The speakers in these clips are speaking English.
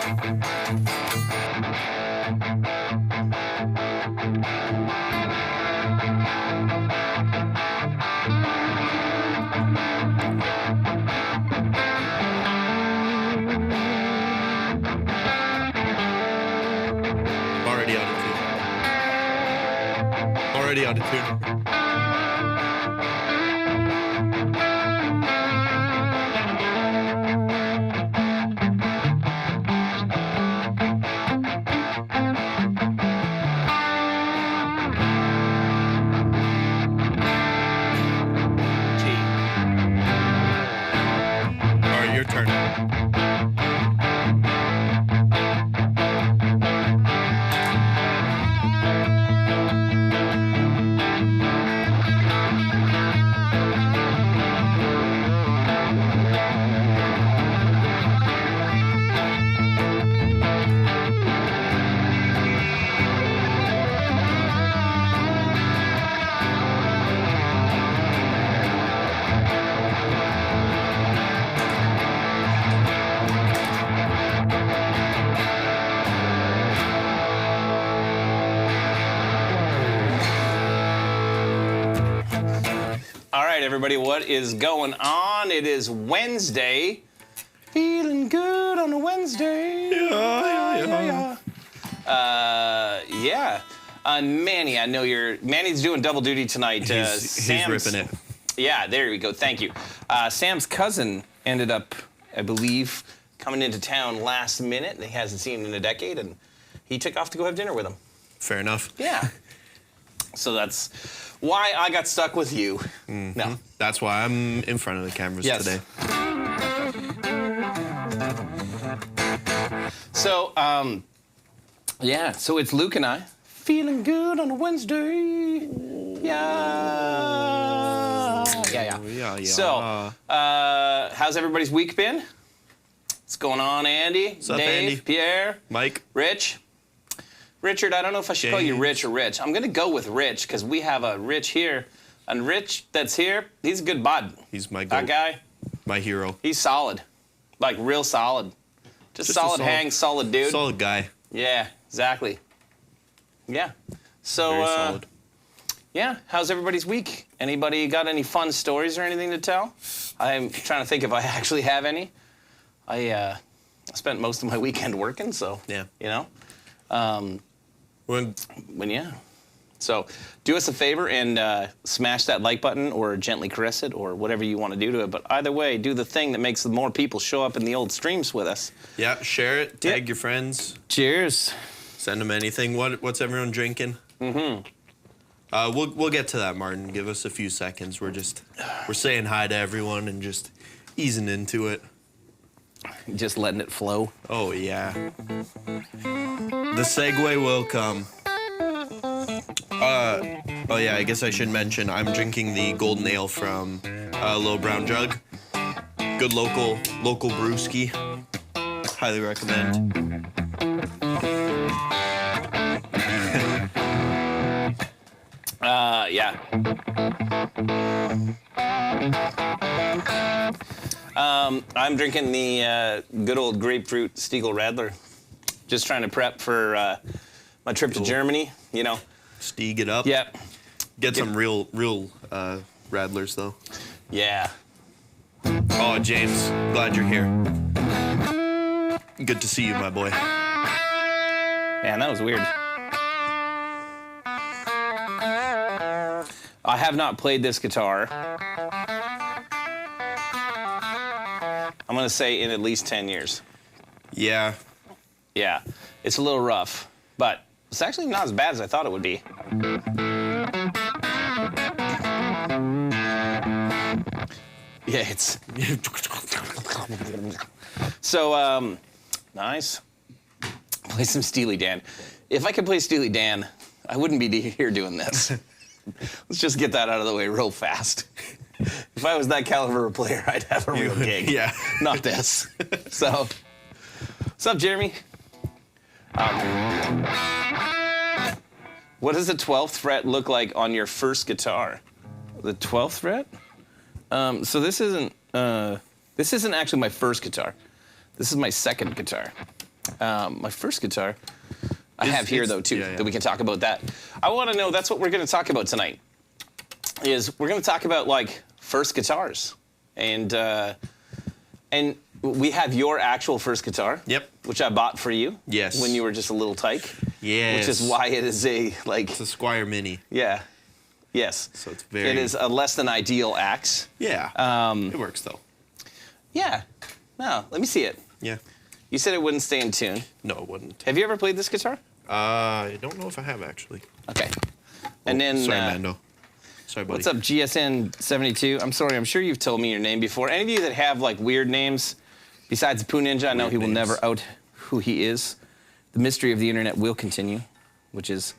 Already out of tune. Already out of tune. All right, your turn. All right, everybody, what is going on? It is Wednesday. Feeling good on a Wednesday. Yeah. Manny, I know Manny's doing double duty tonight. He's ripping it. Yeah, there we go. Thank you. Sam's cousin ended up, I believe, coming into town last minute. He hasn't seen him in a decade, and he took off to go have dinner with him. Fair enough. Yeah. So that's why I got stuck with you. Mm-hmm. No. That's why I'm in front of the cameras today. So, so it's Luke and I. Feeling good on a Wednesday. Yeah. So, how's everybody's week been? What's going on, Andy? What's up, Dave, Andy? Pierre? Mike? Rich? Richard, I don't know if I should call you Rich or Rich. I'm going to go with Rich because we have a Rich here. And Rich that's here, he's a good bud. He's my That guy, my hero. he's solid. Like, real solid. Just solid hang, solid dude. Solid guy. Yeah, exactly. Yeah. So, Very solid. yeah, how's everybody's week? Anybody got any fun stories or anything to tell? I'm trying to think if I actually have any. I spent most of my weekend working, so, Yeah. you know. When Yeah. So do us a favor and smash that like button or gently caress it or whatever you want to do to it. But either way, do the thing that makes more people show up in the old streams with us. Yeah, share it. Tag your friends. Cheers. Send them anything. What's everyone drinking? Mm-hmm. We'll get to that, Martin. Give us a few seconds. We're saying hi to everyone and just easing into it. Just letting it flow. Oh yeah. The segue will come. Oh yeah, I guess I should mention I'm drinking the golden ale from Low Brown Jug. Good local brewski. Highly recommend. Yeah. I'm drinking the good old grapefruit Stiegl Radler. Just trying to prep for my trip to Germany, you know. Stieg it up. Yep. Get some real Radlers, though. Yeah. Oh, James, glad you're here. Good to see you, my boy. Man, that was weird. I have not played this guitar. I'm going to say in at least 10 years. Yeah. Yeah. It's a little rough, but it's actually not as bad as I thought it would be. Yeah, it's... So, nice. Play some Steely Dan. If I could play Steely Dan, I wouldn't be here doing this. Let's just get that out of the way real fast. If I was that caliber of player, I'd have a real gig. Yeah. Not this. So, what's up, Jeremy? What does the 12th fret look like on your first guitar? The 12th fret? So this isn't actually my first guitar. This is my second guitar. My first guitar, I have here though too, that we can talk about that. I want to know, that's what we're going to talk about tonight, is we're going to talk about like first guitars. And we have your actual first guitar. Yep. Which I bought for you. Yes. When you were just a little tyke. Yes. Which is why it is a, like... It's a Squire Mini. Yeah. Yes. So it's very... It is a less than ideal axe. Yeah. It works though. Yeah. No, let me see it. Yeah. You said it wouldn't stay in tune. No, it wouldn't. Have you ever played this guitar? I don't know if I have actually. Okay. And then... Sorry, Mando. Sorry, buddy. What's up, GSN72? I'm sorry, I'm sure you've told me your name before. Any of you that have like weird names, besides Poo Ninja, I know he will never out who he is. The mystery of the internet will continue, which is,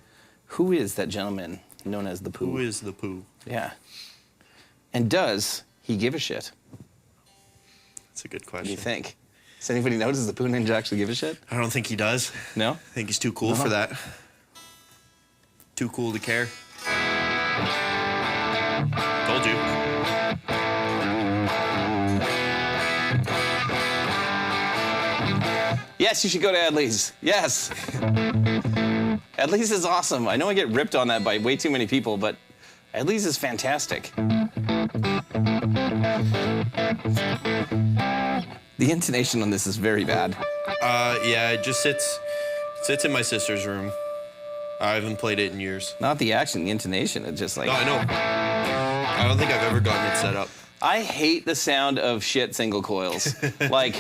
who is that gentleman known as the Poo? Who is the Poo? Yeah. And does he give a shit? That's a good What question. do you think? Does anybody know, does the Poo Ninja actually give a shit? I don't think he does. No? I think he's too cool for that. Too cool to care. Told you. Yes, you should go to Adley's. Yes. Adley's is awesome. I know I get ripped on that by way too many people, but Adley's is fantastic. The intonation on this is very bad. Yeah, it just sits in my sister's room. I haven't played it in years. Not the action, the intonation. It's just like... No, I know. I don't think I've ever gotten it set up. I hate the sound of shit single coils. like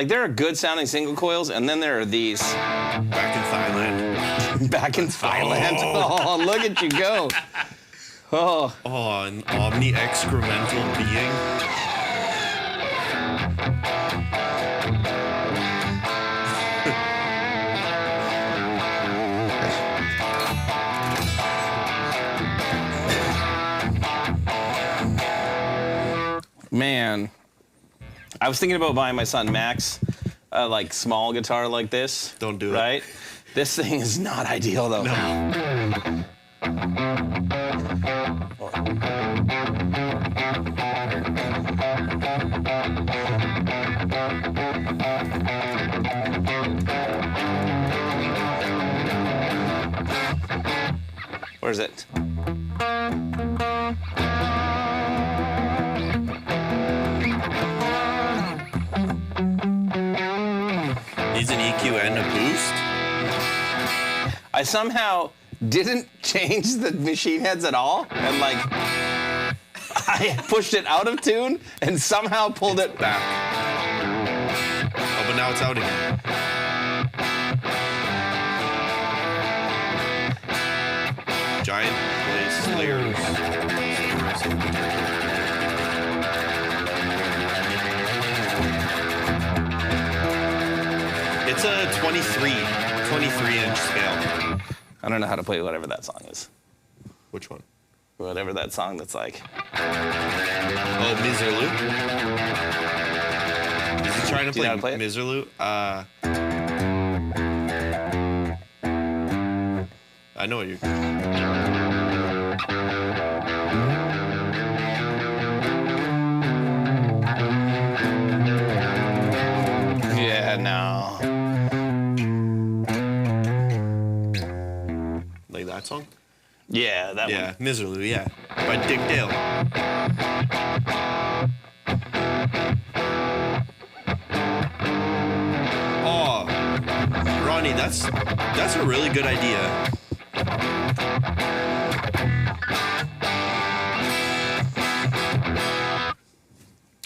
there are good sounding single coils, and then there are these. Back in Thailand. Back in Thailand. Oh, look at you go. Oh. Oh, an omni-excremental being. Man, I was thinking about buying my son Max a like small guitar like this. Don't do it. Right? This thing is not ideal though. No. Where is it? Needs an EQ and a boost? I somehow didn't change the machine heads at all, and like I pushed it out of tune and somehow pulled it Back. Oh, but now it's out again. Giant Blaze Slayers. It's a 23-inch scale. I don't know how to play whatever that song is. Which one? Whatever that song that's like. Oh, Miserlou? Is he trying to Do you know how to play play it? Miserlou? I know what you're... Yeah, no. Like that song? Yeah, that Yeah, one. Miserlou, yeah. By Dick Dale. Oh, Ronnie, that's a really good idea.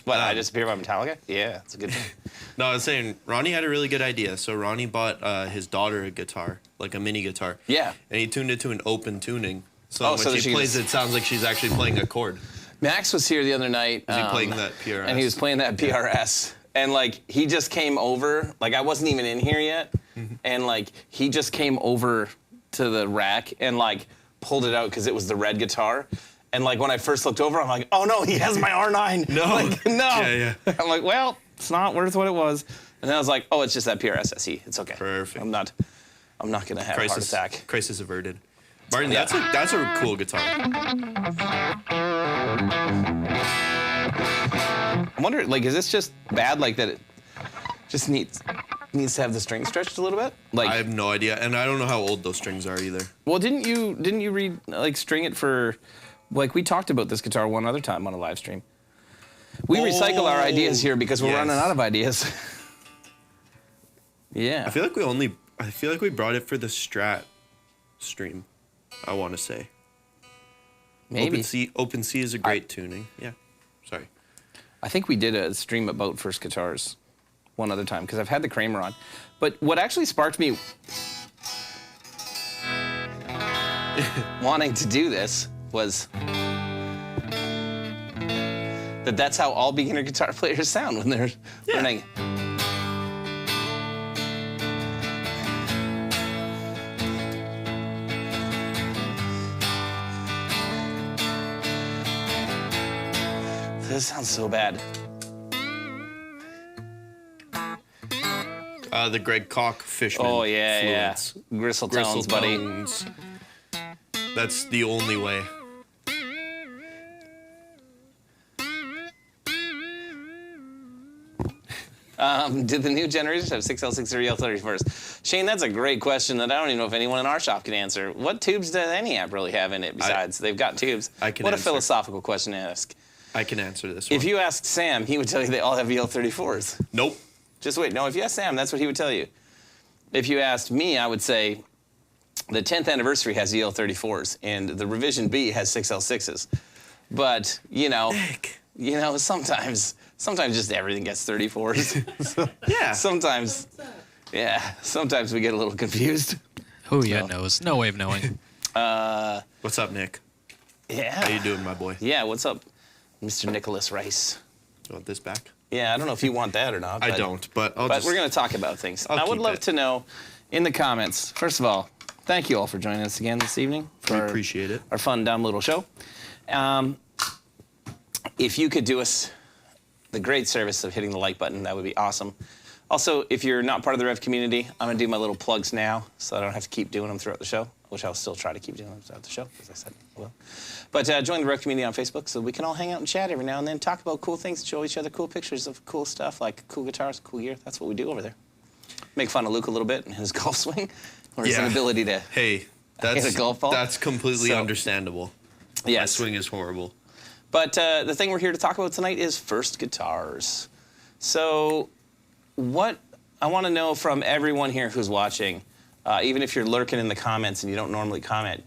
What, I Disappear by Metallica? Yeah, it's a good thing. No, I was saying, Ronnie had a really good idea. So Ronnie bought his daughter a guitar, like a mini guitar. Yeah. And he tuned it to an open tuning. So Oh, when so that she she plays can- it sounds like she's actually playing a chord. Max was here the other night. Was he playing that PRS? And he was playing that PRS. And like he just came over, like I wasn't even in here yet. And like he just came over to the rack and like pulled it out because it was the red guitar. And like when I first looked over, I'm like, oh no, he has my R9. No. Like, no. Yeah, yeah. I'm like, well, it's not worth what it was. And then I was like, oh, it's just that PRS SE. It's okay. Perfect. I'm not gonna have a heart attack. Crisis averted. Martin, Yeah. that's a cool guitar. I wonder, like, is this just bad, like that? Just needs to have the string stretched a little bit. Like I have no idea, and I don't know how old those strings are either. Well, didn't you read like string it for, like we talked about this guitar one other time on a live stream. We recycle our ideas here because we're running out of ideas. Yeah. I feel like we brought it for the Strat stream. I want to say. Maybe. Open C is a great tuning. Yeah. Sorry. I think we did a stream about first guitars one other time because I've had the Kramer on. But what actually sparked me wanting to do this was that's how all beginner guitar players sound when they're learning. This sounds so bad. The Greg Koch Fishman. Oh yeah, Fluence. yeah. Gristle tones, buddy. Tones. That's the only way. Did the new generations have 6L6 or EL34s? Shane, that's a great question that I don't even know if anyone in our shop can answer. What tubes does any amp really have in it besides they've got tubes? What a philosophical question to ask. I can answer this one. If you asked Sam, he would tell you they all have EL34s. Nope. Just wait. No, if you asked Sam, that's what he would tell you. If you asked me, I would say the 10th anniversary has EL34s and the revision B has 6L6s. But, sometimes just everything gets 34s. Yeah. Sometimes we get a little confused. Who knows? No way of knowing. What's up, Nick? Yeah. How you doing, my boy? Yeah, what's up, Mr. Nicholas Rice? You want this back? Yeah, I don't know if you want that or not. I don't, but we're going to talk about things. I would love to know in the comments, first of all, thank you all for joining us again this evening. We appreciate it. Our fun, dumb little show. If you could do us the great service of hitting the like button, that would be awesome. Also, if you're not part of the Rev community, I'm going to do my little plugs now so I don't have to keep doing them throughout the show, which I'll still try to keep doing them throughout the show, as I said I will. But join the Rev community on Facebook so we can all hang out and chat every now and then, talk about cool things, show each other cool pictures of cool stuff, like cool guitars, cool gear. That's what we do over there. Make fun of Luke a little bit and his golf swing, or his inability to hit a golf ball. That's completely understandable. Yes. My swing is horrible. But the thing we're here to talk about tonight is first guitars. So what I want to know from everyone here who's watching, even if you're lurking in the comments and you don't normally comment,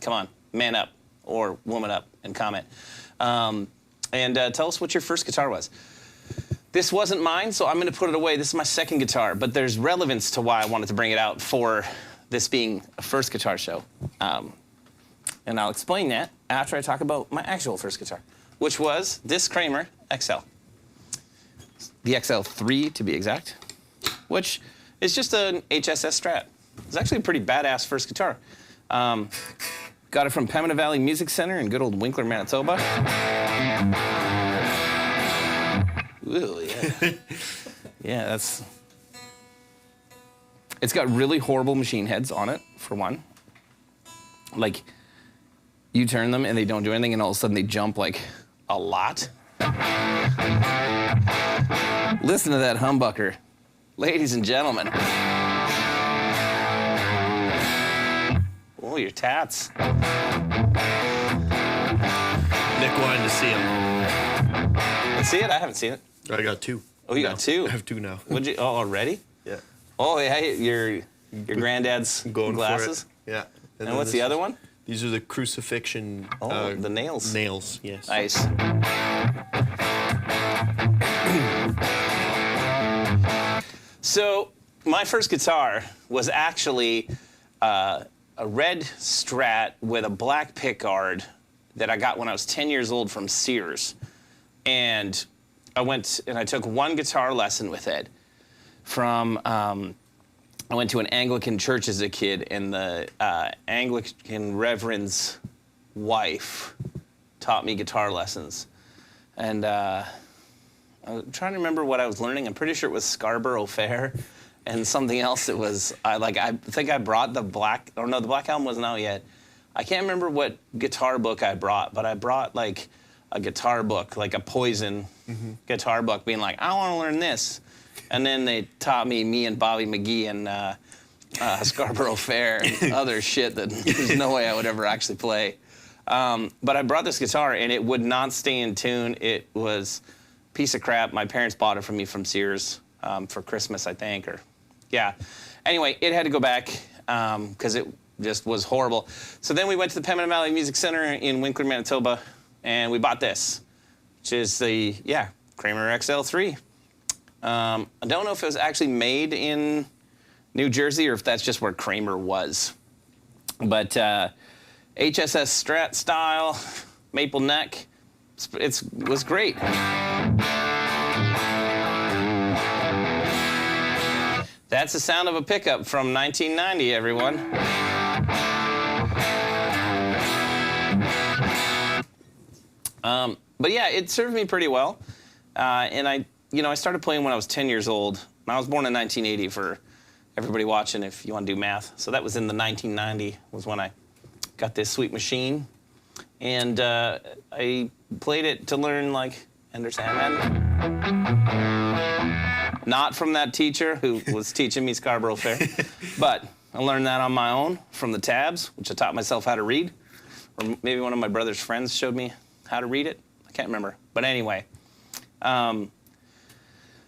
come on, man up or woman up and comment. And tell us what your first guitar was. This wasn't mine, so I'm going to put it away. This is my second guitar, but there's relevance to why I wanted to bring it out for this being a first guitar show. And I'll explain that after I talk about my actual first guitar, which was this Kramer XL. The XL3 to be exact, which is just an HSS Strat. It's actually a pretty badass first guitar. Got it from Pembina Valley Music Center in good old Winkler, Manitoba. Ooh, yeah. Yeah, that's... It's got really horrible machine heads on it, for one. Like, you turn them and they don't do anything, and all of a sudden they jump, like, a lot. Listen to that humbucker. Ladies and gentlemen. Oh, your tats. Nick wanted to see him. Let's see it? I haven't seen it. I got two. Oh, you got two? I have two now. Would you? Oh, already? Yeah. Oh, yeah, your granddad's Going glasses? For it. Yeah. And what's the other one? These are the crucifixion. Oh, the nails. Nails, yes. Nice. So, my first guitar was actually a red Strat with a black pickguard that I got when I was 10 years old from Sears. And I went and I took one guitar lesson with it from, I went to an Anglican church as a kid, and the Anglican reverend's wife taught me guitar lessons. And I'm trying to remember what I was learning. I'm pretty sure it was Scarborough Fair and something else. It was, I think I brought the Black Album wasn't out yet. I can't remember what guitar book I brought, but I brought like a guitar book, like a Poison guitar book, being like, I want to learn this. And then they taught me and Bobby McGee and Scarborough Fair and other shit that there's no way I would ever actually play. But I brought this guitar, and it would not stay in tune. It was a piece of crap. My parents bought it for me from Sears for Christmas, I think. Yeah. Anyway, it had to go back because it just was horrible. So then we went to the Pembina Valley Music Center in Winkler, Manitoba, and we bought this, which is the, Kramer XL3. I don't know if it was actually made in New Jersey or if that's just where Kramer was. But HSS Strat style, maple neck, it was great. That's the sound of a pickup from 1990, everyone. But yeah, it served me pretty well. And I started playing when I was 10 years old. I was born in 1980 for everybody watching if you want to do math. So that was in the 1990 was when I got this sweet machine. And I played it to learn, like, Enter Sandman. Not from that teacher who was teaching me Scarborough Fair. But I learned that on my own from the tabs, which I taught myself how to read. Or maybe one of my brother's friends showed me how to read it. I can't remember. But anyway.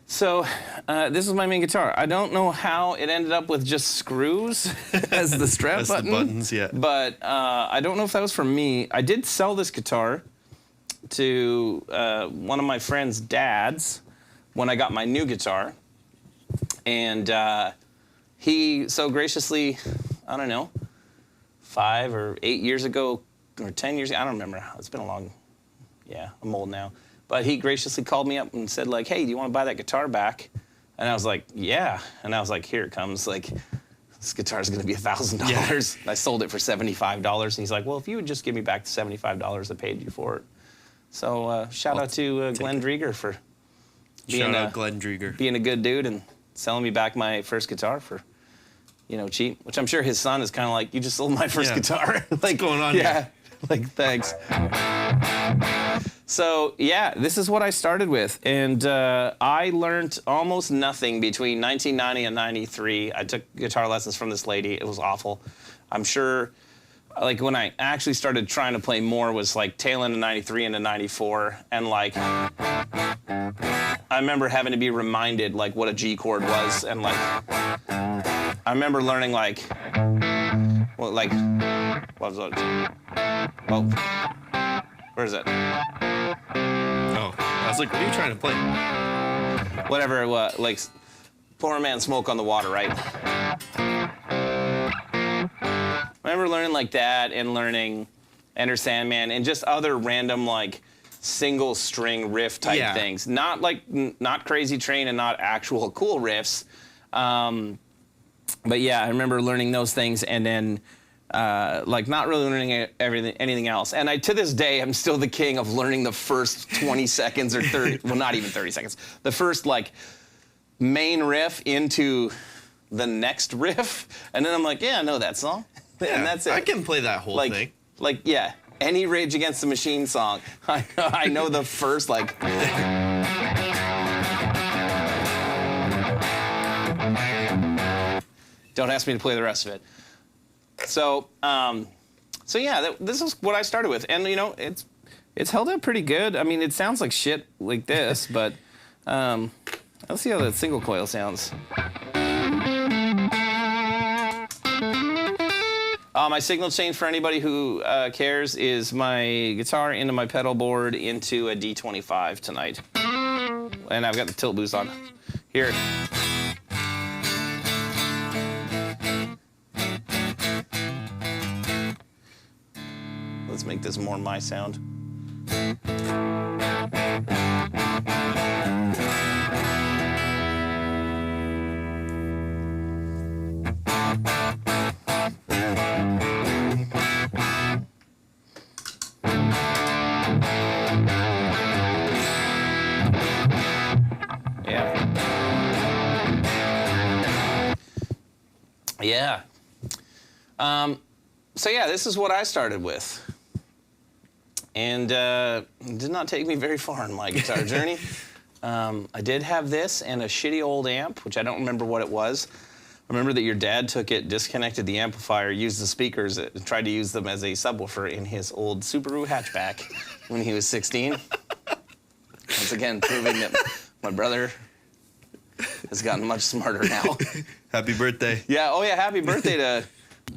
So this is my main guitar. I don't know how it ended up with just screws as the strap That's button. the buttons, yeah. But I don't know if that was for me. I did sell this guitar to one of my friend's dads when I got my new guitar. And he so graciously, I don't know, 5 or 8 years ago, or 10 years ago, I don't remember. It's been a long, I'm old now. But he graciously called me up and said, like, hey, do you want to buy that guitar back? And I was like, yeah. And I was like, here it comes. Like, this guitar's going to be $1,000. Yeah. I sold it for $75. And he's like, well, if you would just give me back the $75 I paid you for it. So shout out to Glenn Drieger for being a good dude and selling me back my first guitar for, cheap. Which I'm sure his son is kind of like, you just sold my first guitar. Like, what's going on here? Like, thanks. So, this is what I started with. And I learned almost nothing between 1990 and 93. I took guitar lessons from this lady. It was awful. I'm sure, like, when I actually started trying to play more was, like, tail end of 93 into 94. And, like, I remember having to be reminded, like, what a G chord was. And, like, I remember learning, like, what was it? Oh, where is it? Oh, I was like, what are you trying to play? Whatever it was, like, Poor Man Smoke on the Water, right? I remember learning like that and learning Enter Sandman and just other random, like, single string riff type things. Not Crazy Train and not actual cool riffs. But I remember learning those things and then not really learning anything else. And to this day, I'm still the king of learning the first 20 seconds or 30, well, not even 30 seconds. The first, like, main riff into the next riff. And then I'm like, I know that song. Yeah, and that's it. I can play that whole thing. Any Rage Against the Machine song. I know the first, like... Don't ask me to play the rest of it. So this is what I started with, and it's held up pretty good. I mean, it sounds like shit like this, but let's see how that single coil sounds. My signal change for anybody who cares is my guitar into my pedal board into a D25 tonight, and I've got the tilt boost on here. Let's make this more my sound. So this is what I started with. And it did not take me very far in my guitar journey. I did have this and a shitty old amp, which I don't remember what it was. I remember that your dad took it, disconnected the amplifier, used the speakers, and tried to use them as a subwoofer in his old Subaru hatchback when he was 16. Once again, proving that my brother has gotten much smarter now. Happy birthday. Yeah, oh yeah, happy birthday to...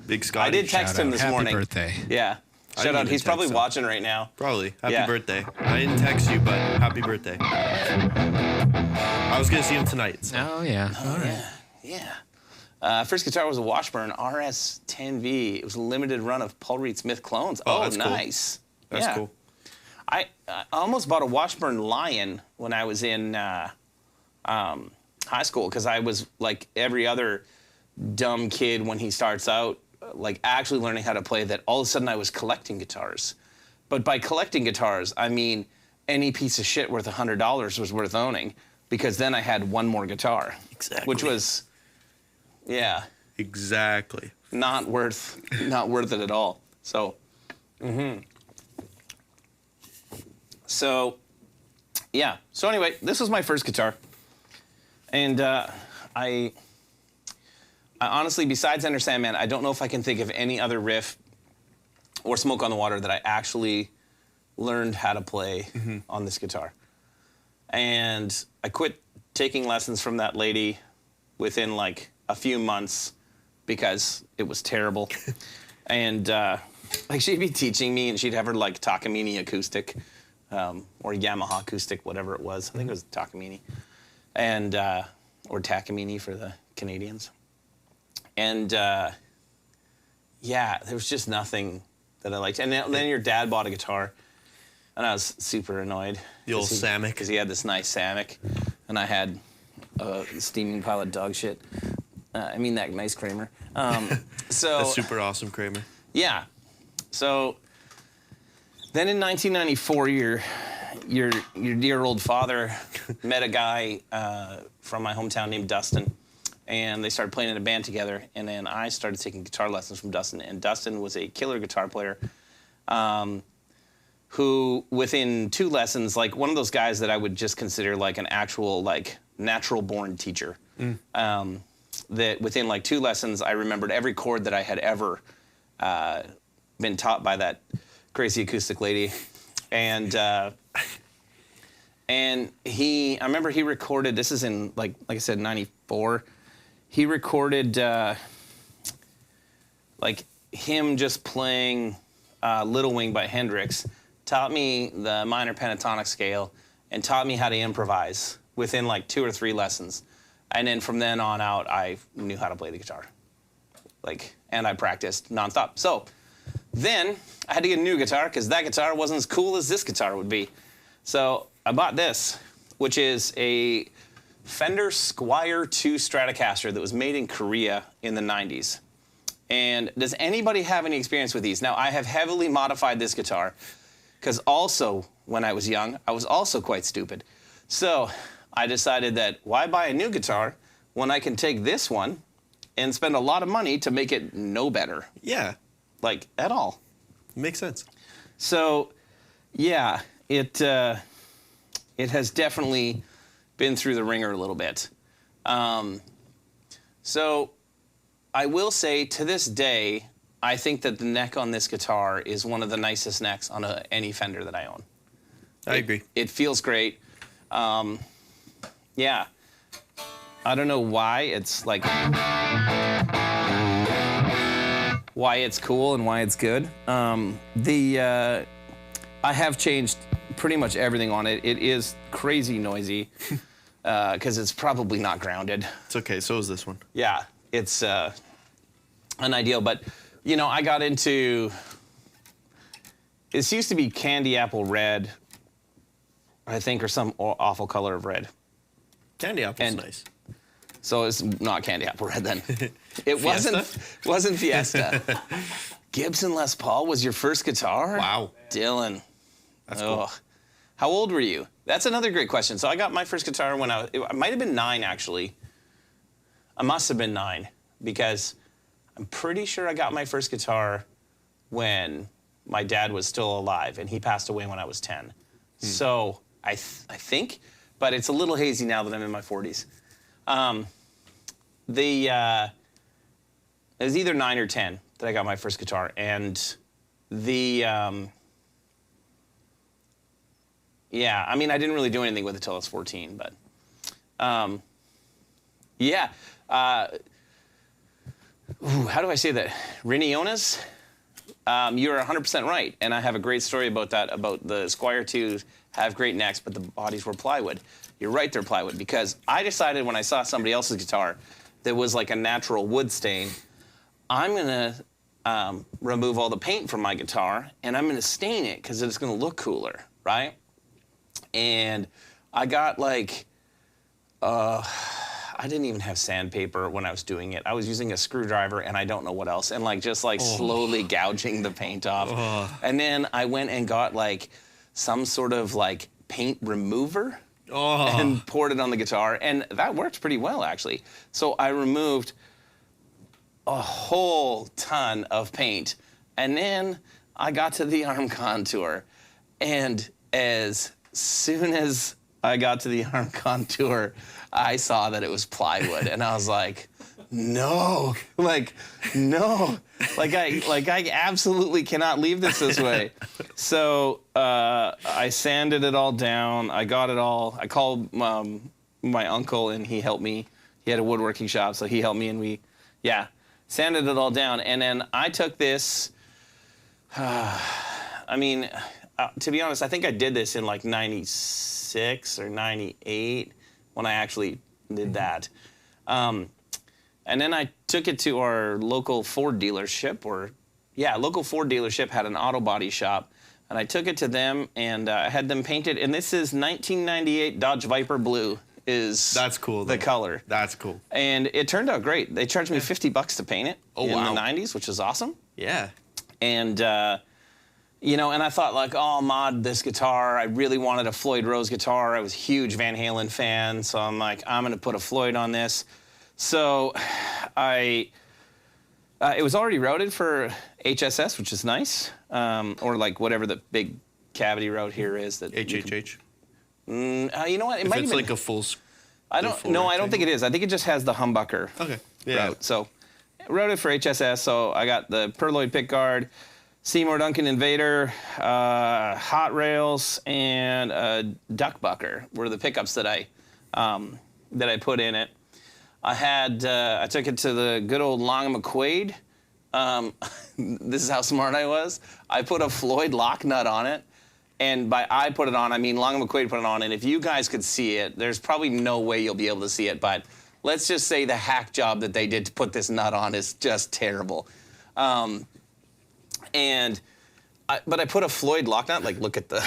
Big Scotty. I did text him this morning. Happy birthday. Yeah. I Shout didn't out. even He's probably text him. watching right now. Probably. Happy Yeah. birthday. I didn't text you, but happy birthday. I was going to see him tonight. So. Oh, yeah. All right. Yeah. First guitar was a Washburn RS-10V. It was a limited run of Paul Reed Smith clones. Oh, Oh, that's cool. nice. That's Yeah. cool. I almost bought a Washburn Lion when I was in high school because I was like every other dumb kid when he starts out, like actually learning how to play, that all of a sudden I was collecting guitars. But by collecting guitars, I mean any piece of shit worth $100 was worth owning, because then I had one more guitar. Exactly. Which was, yeah, Exactly. not worth it at all. So, So, yeah. So anyway, this was my first guitar. And I honestly, besides Enter Sandman, I don't know if I can think of any other riff or Smoke on the Water that I actually learned how to play on this guitar. And I quit taking lessons from that lady within like a few months because it was terrible. And like she'd be teaching me and she'd have her like Takamine acoustic or Yamaha acoustic, whatever it was. I think it was Takamine. And or Takamine for the Canadians. And yeah, there was just nothing that I liked. And then your dad bought a guitar, and I was super annoyed. The old Samick. Because he had this nice Samick, and I had a steaming pile of dog shit. I mean that nice Kramer. So That's super awesome, Kramer. yeah. So then in 1994, your dear old father met a guy from my hometown named Dustin, and they started playing in a band together. And then I started taking guitar lessons from Dustin, and Dustin was a killer guitar player who, within 2 lessons, like one of those guys that I would just consider like an actual like natural-born teacher. That within like 2 lessons, I remembered every chord that I had ever been taught by that crazy acoustic lady. And I remember he recorded, this is in like I said, 94. He recorded like him just playing Little Wing by Hendrix, taught me the minor pentatonic scale, and taught me how to improvise within like 2 or 3 lessons. And then from then on out, I knew how to play the guitar. Like, and I practiced nonstop. So then I had to get a new guitar because that guitar wasn't as cool as this guitar would be. So I bought this, which is a Fender Squier 2 Stratocaster that was made in Korea in the 90s. And does anybody have any experience with these? Now, I have heavily modified this guitar because also, when I was young, I was also quite stupid. So I decided that why buy a new guitar when I can take this one and spend a lot of money to make it no better, Yeah. like at all. Makes sense. So, yeah, it has definitely been through the ringer a little bit. So I will say, to this day, I think that the neck on this guitar is one of the nicest necks on any Fender that I own. I agree. It feels great. Yeah. I don't know why it's like... why it's cool and why it's good. I have changed pretty much everything on it. It is crazy noisy because it's probably not grounded. It's okay. So is this one. Yeah, it's unideal. But, you know, I got into... This used to be candy apple red, I think, or some awful color of red. Candy apple's And- nice. So it's not candy apple red then. It Fiesta? wasn't Fiesta. Gibson Les Paul was your first guitar? Wow. Dylan. That's cool. Ugh. How old were you? That's another great question. So I got my first guitar when I might have been 9, actually. I must have been 9 because I'm pretty sure I got my first guitar when my dad was still alive, and he passed away when I was 10. So I think but it's a little hazy now that I'm in my 40s. It was either 9 or 10 that I got my first guitar, and yeah, I mean, I didn't really do anything with it till I was 14, but yeah. How do I say that? Rinionas? You're 100% right, and I have a great story about that, about the Squire 2s have great necks, but the bodies were plywood. You're right, they're plywood, because I decided when I saw somebody else's guitar that was like a natural wood stain, I'm gonna remove all the paint from my guitar, and I'm gonna stain it, because it's gonna look cooler, right? And I got like, I didn't even have sandpaper when I was doing it. I was using a screwdriver and I don't know what else, and like just like slowly gouging the paint off. And then I went and got like some sort of like paint remover and poured it on the guitar, and that worked pretty well actually. So I removed a whole ton of paint, and then I got to the arm contour, and as soon as I got to the arm contour, I saw that it was plywood, and I was like, no, no, I absolutely cannot leave this way. So I sanded it all down. I got it all. I called my uncle, and he helped me. He had a woodworking shop, so he helped me, and we, sanded it all down. And then I took this. I mean, to be honest, I think I did this in like '96 or '98 when I actually did that. And then I took it to our local Ford dealership, local Ford dealership had an auto body shop, and I took it to them, and I had them painted. And this is 1998 Dodge Viper Blue. That's cool. The color. That's cool. And it turned out great. They charged me $50 to paint it in the '90s, which is awesome. Yeah. And and I thought like, oh, mod this guitar. I really wanted a Floyd Rose guitar. I was a huge Van Halen fan, so I'm like, I'm gonna put a Floyd on this. So it was already routed for HSS, which is nice, or like whatever the big cavity route here is. That HHH. You know what? It might it's even, like a full. I don't think it is. I think it just has the humbucker. Okay. Yeah. Route. So routed for HSS. So I got the Perloyd pickguard, Seymour Duncan Invader, hot rails, and a duckbucker were the pickups that I put in it. I took it to the good old Long McQuaid. This is how smart I was. I put a Floyd lock nut on it, and by I put it on, I mean Long McQuaid put it on. And if you guys could see it, there's probably no way you'll be able to see it, but let's just say the hack job that they did to put this nut on is just terrible. But I put a Floyd lock nut, like look at the,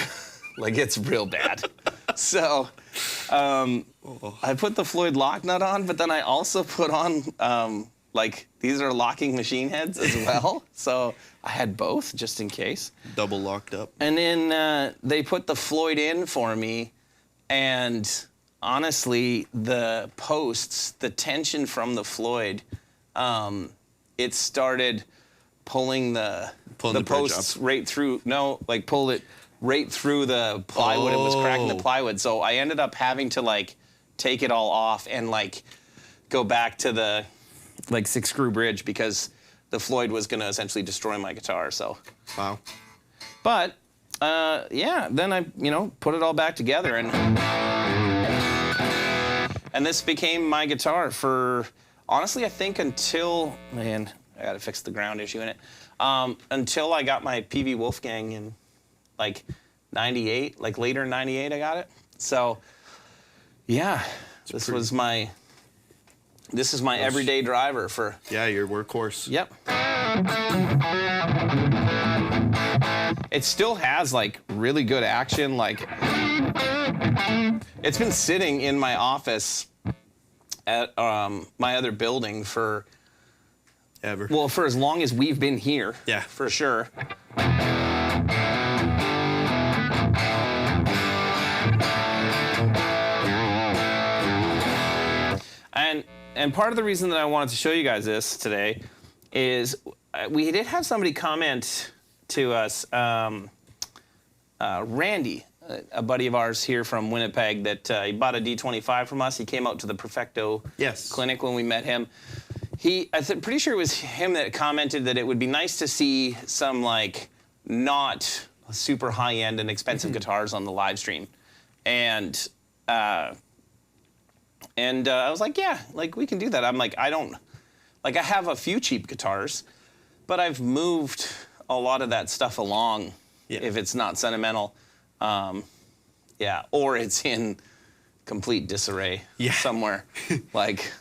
like it's real bad. So I put the Floyd lock nut on, but then I also put on, like these are locking machine heads as well. So I had both just in case. Double locked up. And then they put the Floyd in for me, and honestly, the posts, the tension from the Floyd, it started pulling the posts right through. No, like pulled it right through the plywood. It was cracking the plywood. So I ended up having to like take it all off and like go back to the like 6-screw bridge because the Floyd was going to essentially destroy my guitar. So wow. But then I put it all back together, and this became my guitar for honestly I think until I got to fix the ground issue in it. Until I got my PV Wolfgang in like '98, like later in '98 I got it. So yeah, this is my everyday driver for. Yeah, your workhorse. Yep. It still has like really good action. Like it's been sitting in my office at my other building for. Ever. Well, for as long as we've been here. Yeah. For sure. And part of the reason that I wanted to show you guys this today is we did have somebody comment to us, Randy, a buddy of ours here from Winnipeg that he bought a D25 from us. He came out to the Perfecto clinic when we met him. Pretty sure it was him that commented that it would be nice to see some like not super high-end and expensive guitars on the live stream, and I was like, yeah, like we can do that. I'm like, I have a few cheap guitars, but I've moved a lot of that stuff along. If it's not sentimental, or it's in complete disarray somewhere, like.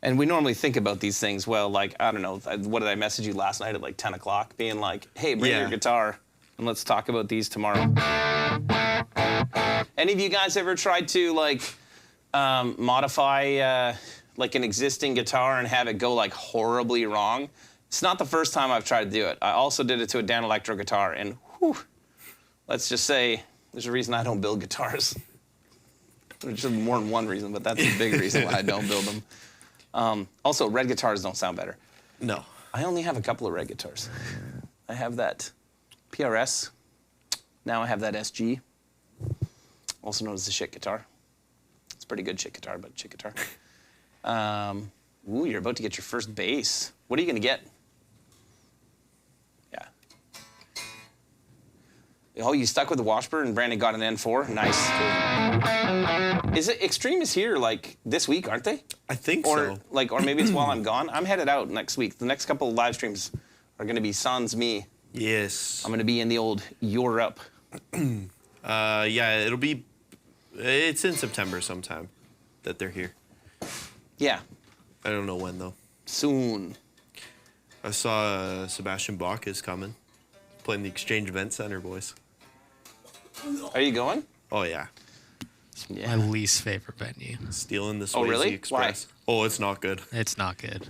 And we normally think about these things, well, like, I don't know, what did I message you last night at like 10 o'clock? Being like, hey, bring your guitar and let's talk about these tomorrow. Any of you guys ever tried to like modify like an existing guitar and have it go like horribly wrong? It's not the first time I've tried to do it. I also did it to a Dan Electro guitar, and whew, let's just say there's a reason I don't build guitars. There's more than one reason, but that's a big reason why I don't build them. Also, red guitars don't sound better. No. I only have a couple of red guitars. I have that PRS. Now I have that SG, also known as the shit guitar. It's a pretty good shit guitar, but shit guitar. Ooh, you're about to get your first bass. What are you going to get? Yeah. Oh, you stuck with the Washburn and Brandon got an N4? Nice. Is it Extreme is here like this week, aren't they? I think so. Or maybe it's while I'm gone. I'm headed out next week. The next couple of live streams are going to be sans me. Yes. I'm going to be in the old Europe. Yeah, it's in September sometime that they're here. Yeah. I don't know when though. Soon. I saw Sebastian Bach is coming. Playing the Exchange Event Center, boys. Are you going? Oh yeah. My least favorite venue. Stealing the Swayze really? Express. Why? Oh, it's not good. It's not good.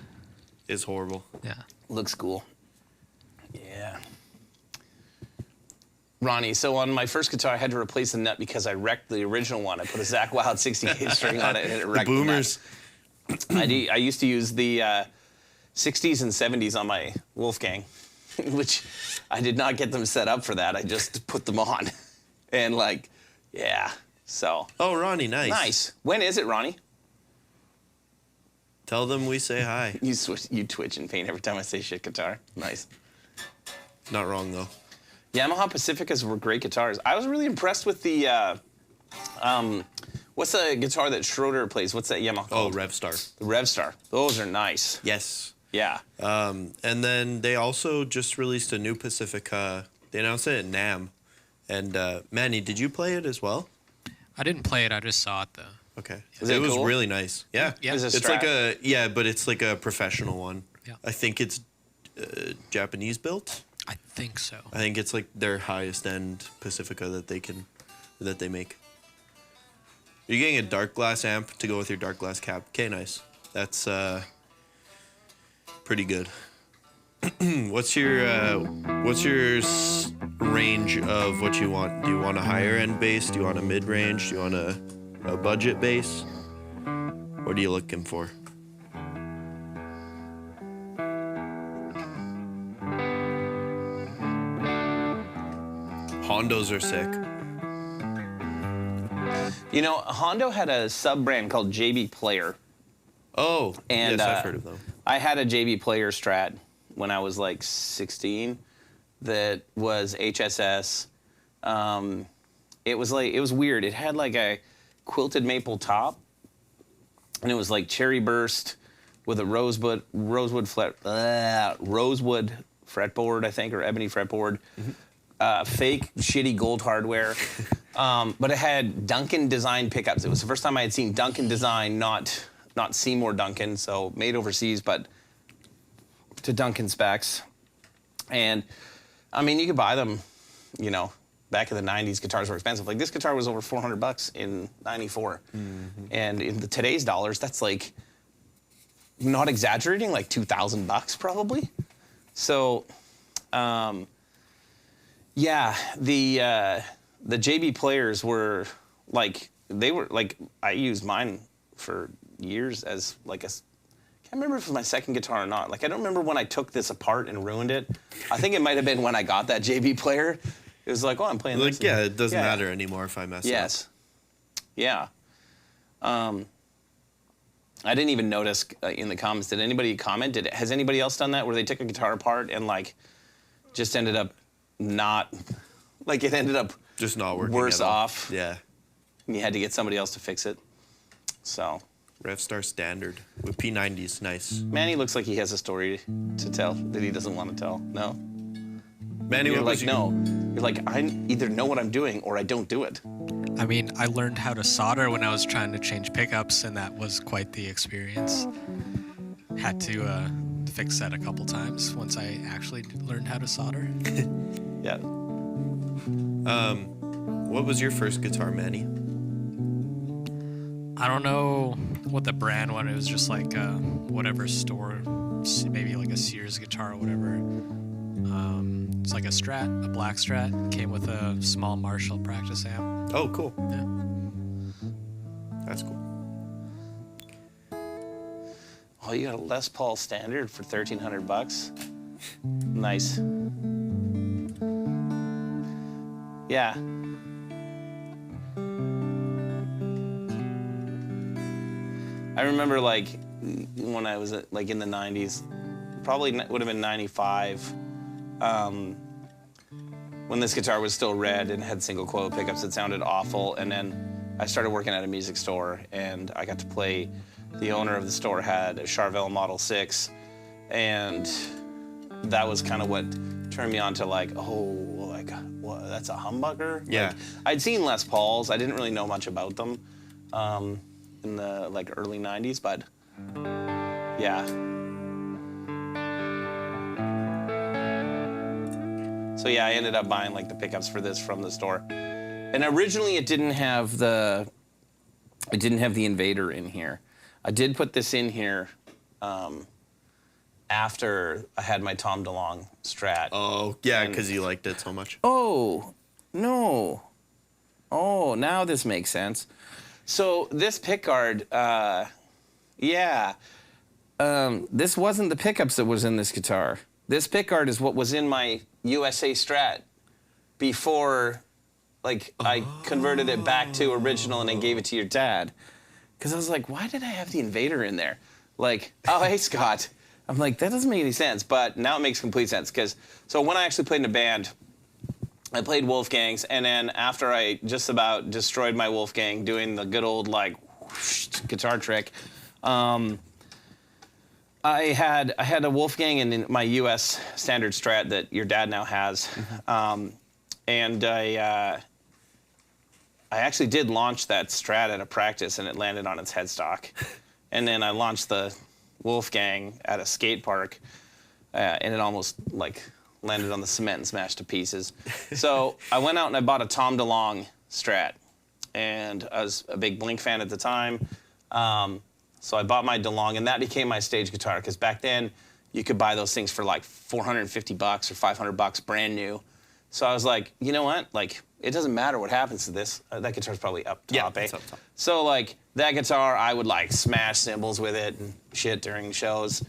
It's horrible. Yeah. Looks cool. Yeah. Ronnie, so on my first guitar, I had to replace the nut because I wrecked the original one. I put a Zach Wild 60K string on it and it wrecked the boomers. I used to use the 60s and 70s on my Wolfgang, which I did not get them set up for that. I just put them on. And like, yeah, so. Oh, Ronnie, nice. Nice. When is it, Ronnie? Tell them we say hi. You twitch in pain every time I say shit guitar. Nice. Not wrong, though. Yamaha Pacificas were great guitars. I was really impressed with the, what's the guitar that Schroeder plays? What's that Yamaha called? Oh, Revstar. The Revstar. Those are nice. Yes. Yeah. And then they also just released a new Pacifica. They announced it at NAMM. And Manny, did you play it as well? I didn't play it. I just saw it though. Okay. Is it was cool? really nice. Yeah. Yeah. Is it It's like but it's like a professional one. Yeah. I think it's Japanese built. I think so. I think it's like their highest end Pacifica that they make. You're getting a dark glass amp to go with your dark glass cab. Okay, nice. That's pretty good. What's your range of what you want? Do you want a higher end bass? Do you want a mid range? Do you want a budget bass? What are you looking for? Hondos are sick. You know, Hondo had a sub-brand called JB Player. Oh, And, yes, I've heard of them. I had a JB Player Strat when I was like 16 that was HSS. It was weird. It had like a quilted maple top, and it was like cherry burst with a rosewood fretboard, I think, or ebony fretboard. Fake shitty gold hardware. But it had Duncan design pickups. It was the first time I had seen Duncan design, not Seymour Duncan, so made overseas, but to Duncan specs. And I mean, you could buy them, you know, back in the 90s, guitars were expensive. Like this guitar was over $400 in 94. And in today's dollars, that's like, not exaggerating, like $2,000 probably. So, yeah, the JB Players were like, I used mine for years as like I can't remember if it was my second guitar or not. Like, I don't remember when I took this apart and ruined it. I think it might have been when I got that JB Player. It was like, oh, I'm playing Like, this. yeah, it doesn't Yeah. matter anymore if I mess up. Yes. Yeah. I didn't even notice in the comments. Did anybody comment? Has anybody else done that where they took a guitar apart and like just ended up not like it ended up Just not working. worse at all. off? Yeah. And you had to get somebody else to fix it. So Revstar standard with P90s. Nice. Manny looks like he has a story to tell that he doesn't want to tell. No. Manny, You're what like, was no. You're like, I either know what I'm doing or I don't do it. I mean, I learned how to solder when I was trying to change pickups, and that was quite the experience. Had to fix that a couple times once I actually learned how to solder. Yeah. What was your first guitar, Manny? I don't know what the brand was. It was just like whatever store, maybe like a Sears guitar or whatever. It's like a Strat, a black Strat. Came with a small Marshall practice amp. Oh, cool. Yeah. That's cool. Oh, you got a Les Paul Standard for $1,300. Nice. Yeah. I remember like when I was like in the 90s, probably would have been 95, when this guitar was still red and had single coil pickups. It sounded awful. And then I started working at a music store and I got to play. The owner of the store had a Charvel Model 6, and that was kind of what turned me on to like, oh, like, what, that's a humbucker? Yeah. Like, I'd seen Les Pauls. I didn't really know much about them in the like early 90s, but yeah. So yeah, I ended up buying like the pickups for this from the store. And originally it didn't have the Invader in here. I did put this in here after I had my Tom DeLonge Strat. Oh, yeah, because you liked it so much. Oh, no. Oh, now this makes sense. So this pickguard, this wasn't the pickups that was in this guitar. This pickguard is what was in my USA Strat before, like, I converted it back to original and then gave it to your dad. Because I was like, why did I have the Invader in there? Like, oh, hey, Scott. I'm like, that doesn't make any sense. But now it makes complete sense. So when I actually played in a band, I played Wolfgang's. And then after I just about destroyed my Wolfgang doing the good old, like, whoosh, guitar trick, I had a Wolfgang in my US standard Strat that your dad now has. And I actually did launch that Strat at a practice, and it landed on its headstock. And then I launched the Wolfgang at a skate park, and it almost like landed on the cement and smashed to pieces. So I went out and I bought a Tom DeLonge Strat, and I was a big Blink fan at the time. So I bought my DeLonge, and that became my stage guitar, because back then you could buy those things for like $450 or $500 brand new. So I was like, you know what? Like, it doesn't matter what happens to this. That guitar's probably up top, it's up top. So, like, that guitar, I would, like, smash cymbals with it and shit during shows.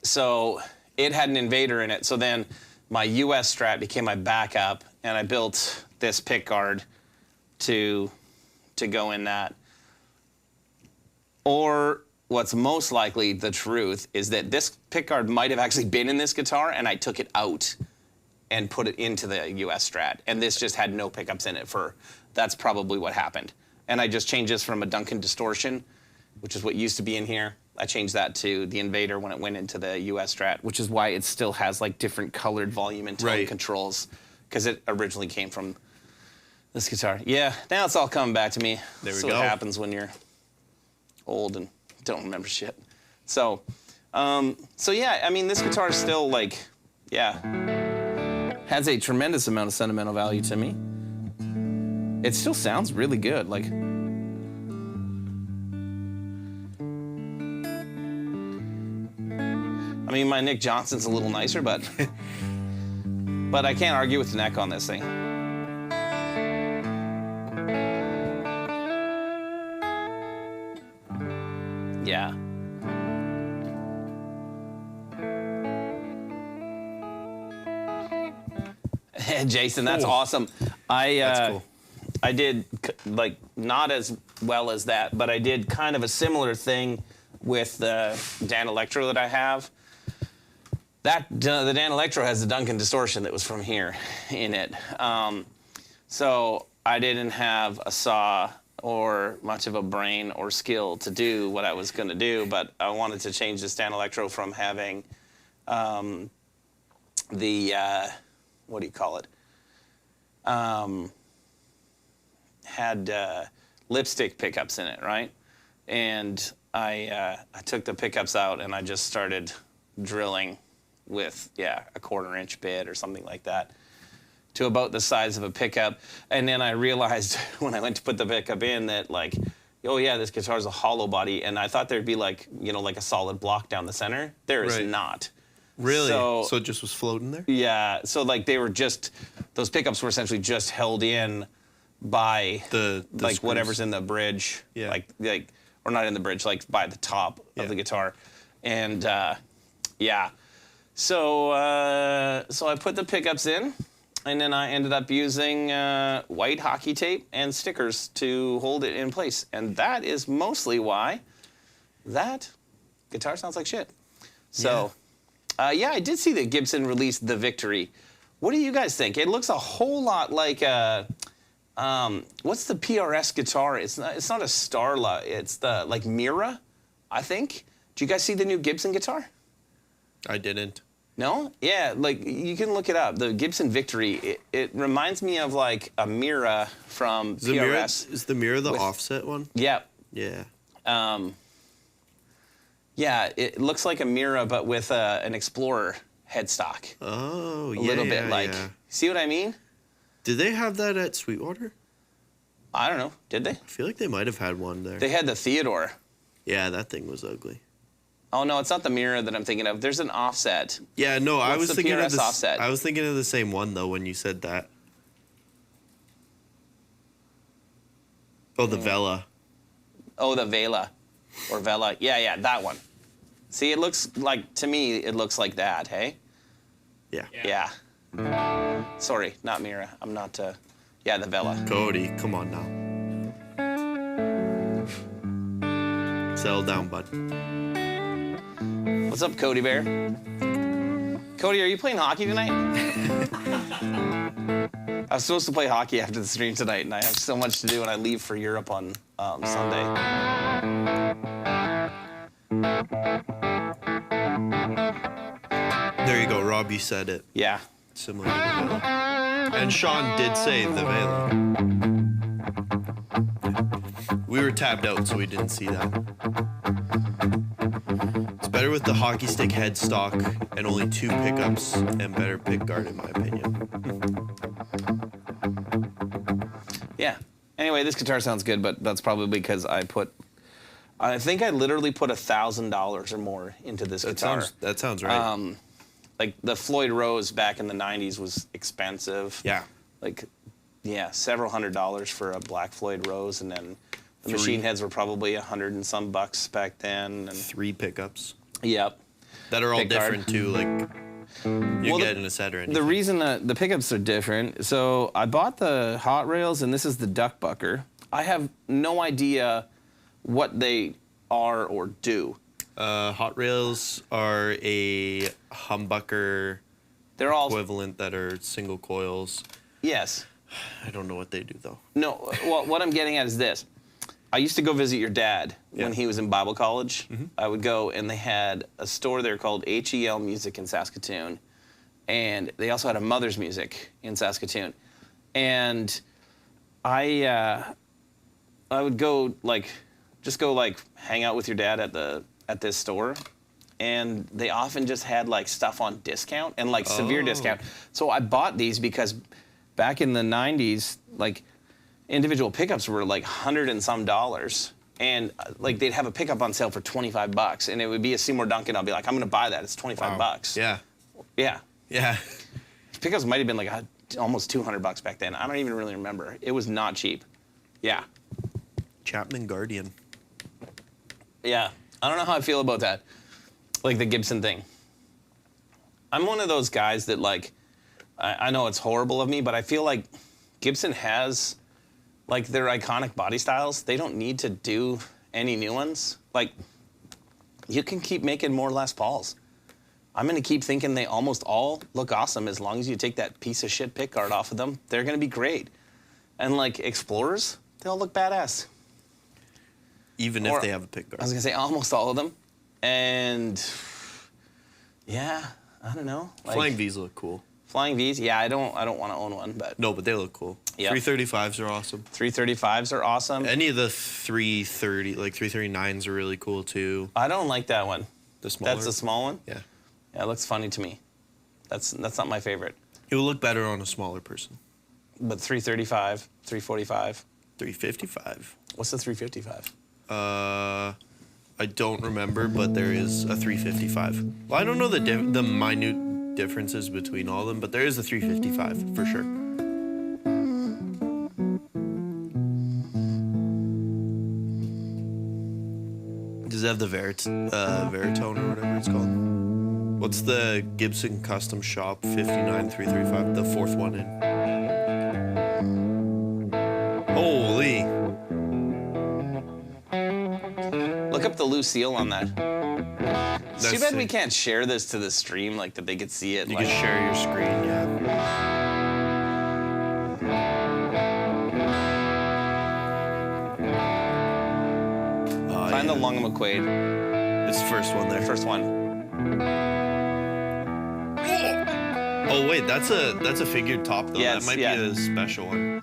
So it had an Invader in it. So then my US Strat became my backup, and I built this pickguard to go in that. Or what's most likely the truth is that this pickguard might have actually been in this guitar, and I took it out and put it into the US Strat. And this just had no pickups in it that's probably what happened. And I just changed this from a Duncan Distortion, which is what used to be in here. I changed that to the Invader when it went into the US Strat, which is why it still has like different colored volume and tone controls, because it originally came from this guitar. Yeah, now it's all coming back to me. There we So go. it happens when you're old and don't remember shit. So yeah, I mean, this guitar is still like, has a tremendous amount of sentimental value to me. It still sounds really good. Like, I mean, my Nick Johnson's a little nicer, but I can't argue with the neck on this thing. Yeah. Jason, that's Cool. awesome. That's cool. I did like not as well as that, but I did kind of a similar thing with the Dan Electro that I have. The Dan Electro has the Duncan distortion that was from here in it. So I didn't have a saw or much of a brain or skill to do what I was going to do, but I wanted to change this Dan Electro from having what do you call it? Had lipstick pickups in it, right? And I took the pickups out and I just started drilling with, a 1/4-inch bit or something like that to about the size of a pickup. And then I realized when I went to put the pickup in that like, oh yeah, this guitar's a hollow body. And I thought there'd be like, like a solid block down the center. There is not. Really? So it just was floating there? Yeah. So like they were just, those pickups were essentially just held in by the like screws. whatever's in the bridge. Yeah. Like or not in the bridge, like by the top of the guitar. And So I put the pickups in, and then I ended up using white hockey tape and stickers to hold it in place. And that is mostly why that guitar sounds like shit. So, I did see that Gibson released the Victory. What do you guys think? It looks a whole lot like what's the PRS guitar? It's not a Starla. It's the like Mira, I think. Do you guys see the new Gibson guitar? I didn't. No? Yeah, like you can look it up. The Gibson Victory. It reminds me of like a Mira from PRS. Is the Mira the offset one? Yeah. Yeah. It looks like a Mira, but with an Explorer headstock. Oh, yeah. A little bit like. Yeah. See what I mean? Did they have that at Sweetwater? I don't know. Did they? I feel like they might have had one there. They had the Theodore. Yeah, that thing was ugly. Oh no, it's not the Mira that I'm thinking of. There's an offset. Yeah, no, I What's was the thinking of PRS offset? I was thinking of the same one though when you said that. Oh, the Vela. Oh, the Vela, or Vela. Yeah, that one. See, it looks like to me, it looks like that. Hey. Yeah. Yeah. Sorry, not Mira. I'm not. The Vela. Cody, come on now. Settle down, bud. What's up, Cody Bear? Cody, are you playing hockey tonight? I was supposed to play hockey after the stream tonight, and I have so much to do, and I leave for Europe on Sunday. There you go, Rob. You said it. Yeah. Similar to the Vela. And Sean did say the Vela. We were tabbed out, so we didn't see that. It's better with the hockey stick headstock and only 2 pickups and better pick guard, in my opinion. Yeah. Anyway, this guitar sounds good, but that's probably because I think I literally put $1,000 or more into this guitar. That sounds right. Like the Floyd Rose back in the 90s was expensive. Yeah. Like, several $100s for a Black Floyd Rose, and then the machine heads were probably $100 and some bucks back then. And 3 pickups. Yep. That are all Pick guard. different too, like you get in a set or anything. The reason that the pickups are different, so I bought the Hot Rails, and this is the Duck Bucker. I have no idea what they are or do. Hot Rails are a humbucker They're all equivalent that are single coils. Yes. I don't know what they do though. No, well, what I'm getting at is this. I used to go visit your dad when he was in Bible college. Mm-hmm. I would go, and they had a store there called HEL Music in Saskatoon. And they also had a Mother's Music in Saskatoon. And I would go, hang out with your dad at this store. And they often just had, stuff on discount and, severe discount. So I bought these because back in the 90s, individual pickups were $100 and some. And they'd have a pickup on sale for $25, and it would be a Seymour Duncan. I'll be like, I'm gonna buy that. It's $25. Yeah. Yeah. Yeah. Pickups might have been almost $200 back then. I don't even really remember. It was not cheap. Yeah. Chapman Guardian. Yeah. I don't know how I feel about that. The Gibson thing. I'm one of those guys that I know it's horrible of me, but I feel like Gibson has, like, their iconic body styles. They don't need to do any new ones. Like, you can keep making more Les Pauls. I'm going to keep thinking they almost all look awesome as long as you take that piece of shit pickguard off of them. They're going to be great. And, like, Explorers, they all look badass. Even if they have a pickguard. I was going to say almost all of them. And, yeah, I don't know. Like, Flying V's look cool. Flying V's, yeah, I don't want to own one, but No, but they look cool. Yep. 335s are awesome. 335s are awesome. Any of the 330, like 339s are really cool too. I don't like that one. The smaller. That's the small one? Yeah. Yeah, it looks funny to me. That's not my favorite. It will look better on a smaller person. But 335, 345. 355. What's the 355? I don't remember, but there is a 355. Well, I don't know the minute differences between all of them, but there is a 355 for sure. Does it have the Veritone or whatever it's called? What's the Gibson Custom Shop 59335? The fourth one in. Holy! Look up the Lucille on that. It's too That's bad we sick. can't share this to the stream, like that they could see it. You like, can share your screen, yeah. Find yeah. the Long McQuaid. It's the first one there. First one. Oh wait, that's a figured top though. Yeah, that might yeah. be a special one.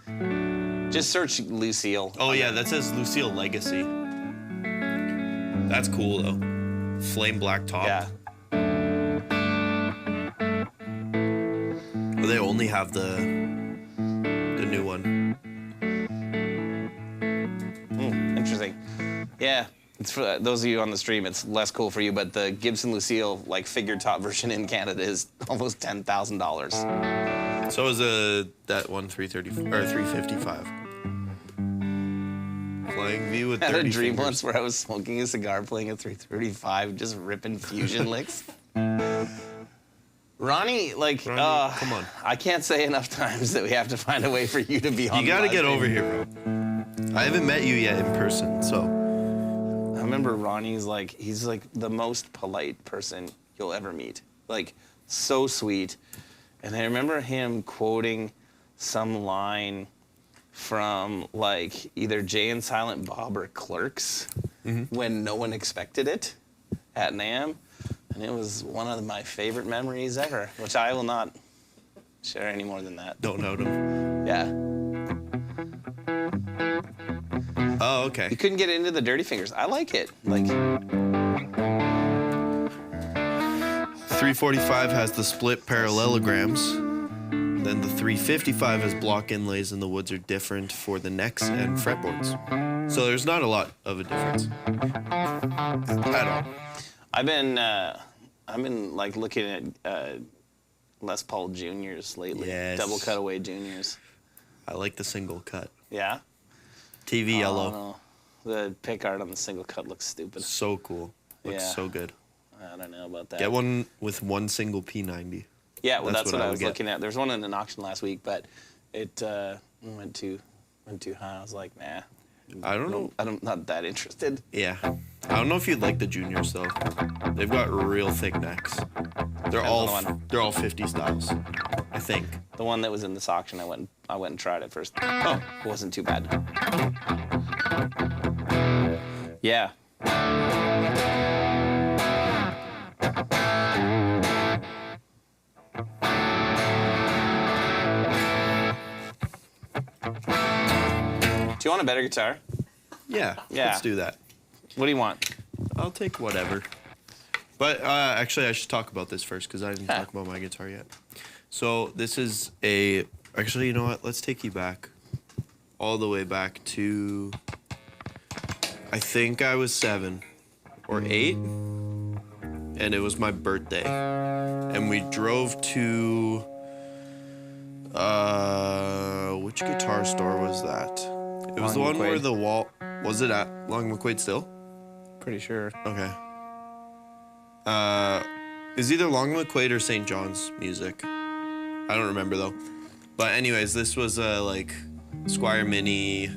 Just search Lucille. Oh yeah, that says Lucille Legacy. That's cool though. Flame black top. Yeah. Or they only have the new one. Interesting. Yeah. It's for those of you on the stream, it's less cool for you, but the Gibson Lucille like figured top version in Canada is almost $10,000. So is that one 330 or 355. Flying V with I had 30 a dream fingers. once where I was smoking a cigar, playing a 335, just ripping fusion licks. Ronnie, like, Ronnie, come on. I can't say enough times that we have to find a way for you to be on. You gotta live get stream. over here, bro. I haven't met you yet in person, so. I remember Ronnie's like, he's like the most polite person you'll ever meet. Like, so sweet. And I remember him quoting some line from like either Jay and Silent Bob or Clerks when no one expected it at NAMM. And it was one of my favorite memories ever, which I will not share any more than that. Don't know them. Yeah. Oh, okay. You couldn't get into the Dirty Fingers. I like it. Like, 345 has the split parallelograms. Then the 355 has block inlays and the woods are different for the necks and fretboards. So there's not a lot of a difference at all. I've been like looking at Les Paul Juniors lately. Yes. Double cutaway Juniors. I like the single cut. Yeah. TV yellow. No. The pick art on the single cut looks stupid. So cool. Looks Yeah. so good. I don't know about that. Get one with one single P90. Yeah, well, that's what I would was get. looking at. There's one in an auction last week, but it went too high. I was like, nah. I don't know. I'm not that interested. Yeah. I don't know if you'd like the juniors though. They've got real thick necks. They're all on the one. they're all 50 styles, I think. The one that was in this auction, I went and tried it first. Oh, it wasn't too bad. Yeah. Do you want a better guitar? Yeah. Yeah. Let's do that. What do you want? I'll take whatever. But actually, I should talk about this first because I didn't talk about my guitar yet. So this is a. Actually, you know what? Let's take you back, all the way back to. I think I was 7 or 8, and it was my birthday, and we drove to. Which guitar store was that? It was the Long one where McQuaid. the wall. Was it at Long McQuaid still? Pretty sure. Okay. Is either Long McQuaid or St. John's Music. I don't remember though. But anyways, this was like Squire Mini.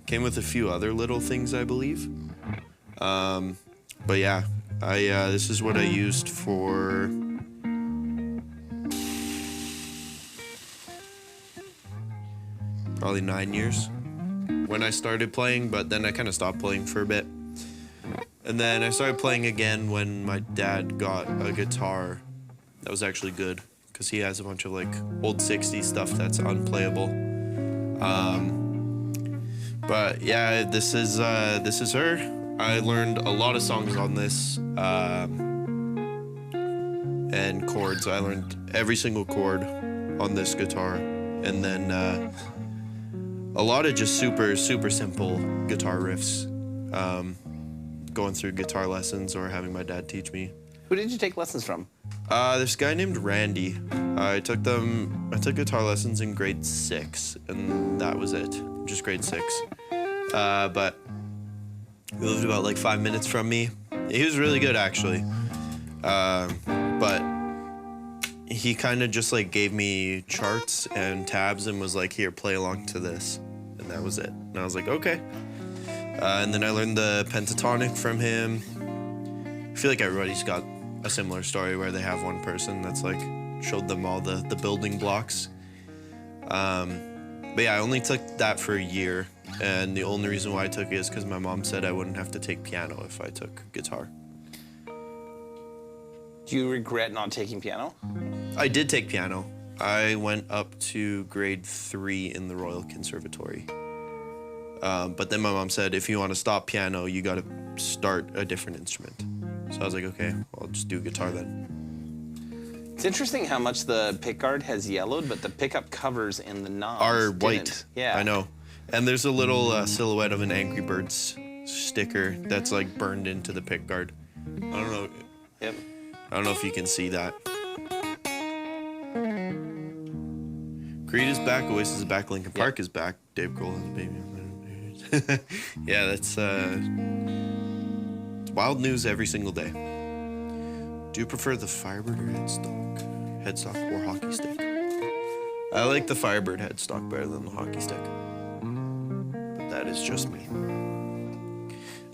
Came with a few other little things, I believe. But yeah, this is what I used for probably 9 years when I started playing, but then I kind of stopped playing for a bit. And then I started playing again when my dad got a guitar that was actually good, because he has a bunch of like old 60s stuff that's unplayable. But yeah, this is her. I learned a lot of songs on this, and chords. I learned every single chord on this guitar, and then a lot of just super simple guitar riffs. Going through guitar lessons or having my dad teach me. Who did you take lessons from? This guy named Randy. I took guitar lessons in grade 6, and that was it. Just grade 6. But he lived about like 5 minutes from me. He was really good actually. But he kind of just like gave me charts and tabs and was like, here, play along to this. And that was it. And I was like, okay. And then I learned the pentatonic from him. I feel like everybody's got a similar story where they have one person that's like showed them all the building blocks. But yeah, I only took that for a year. And the only reason why I took it is because my mom said I wouldn't have to take piano if I took guitar. Do you regret not taking piano? I did take piano. I went up to grade 3 in the Royal Conservatory. But then my mom said, if you want to stop piano, you got to start a different instrument. So I was like, okay, I'll just do guitar then. It's interesting how much the pickguard has yellowed, but the pickup covers in the knobs Are didn't. white. Yeah. I know. And there's a little silhouette of an Angry Birds sticker that's like burned into the pickguard. I don't know. Yep. I don't know if you can see that. Creed is back. Oasis is back. Linkin Park is back. Dave Grohl has a baby. Yeah, that's it's wild news every single day. Do you prefer the Firebird or headstock or hockey stick? I like the Firebird headstock better than the hockey stick. But that is just me.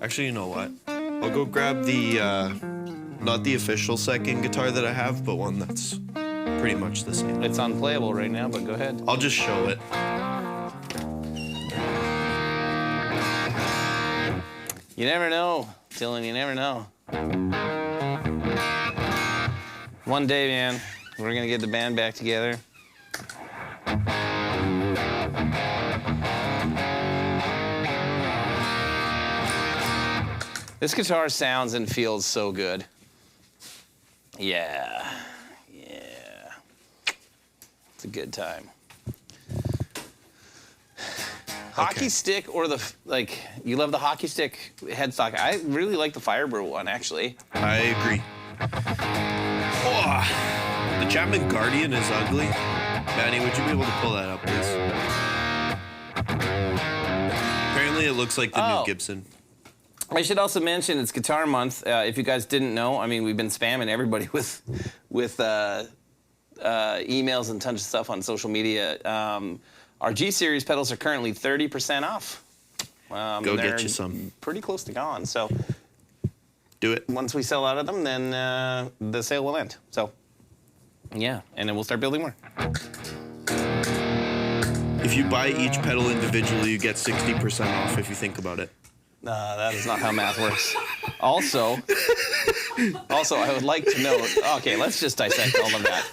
Actually, you know what? I'll go grab the not the official second guitar that I have, but one that's pretty much the same. It's unplayable right now, but go ahead. I'll just show it. You never know, Dylan, you never know. One day, man, we're gonna get the band back together. This guitar sounds and feels so good. Yeah. It's a good time. Hockey stick or you love the hockey stick headstock. I really like the Firebird one, actually. I agree. Oh, the Chapman Guardian is ugly. Manny, would you be able to pull that up, please? Apparently it looks like the new Gibson. I should also mention it's Guitar Month. If you guys didn't know, I mean, we've been spamming everybody with emails and tons of stuff on social media. Our G-Series pedals are currently 30% off. Go get you some. Pretty close to gone, so. Do it. Once we sell out of them, then the sale will end. So, yeah, and then we'll start building more. If you buy each pedal individually, you get 60% off if you think about it. That is not how math works. Also, I would like to know. Okay, let's just dissect all of that.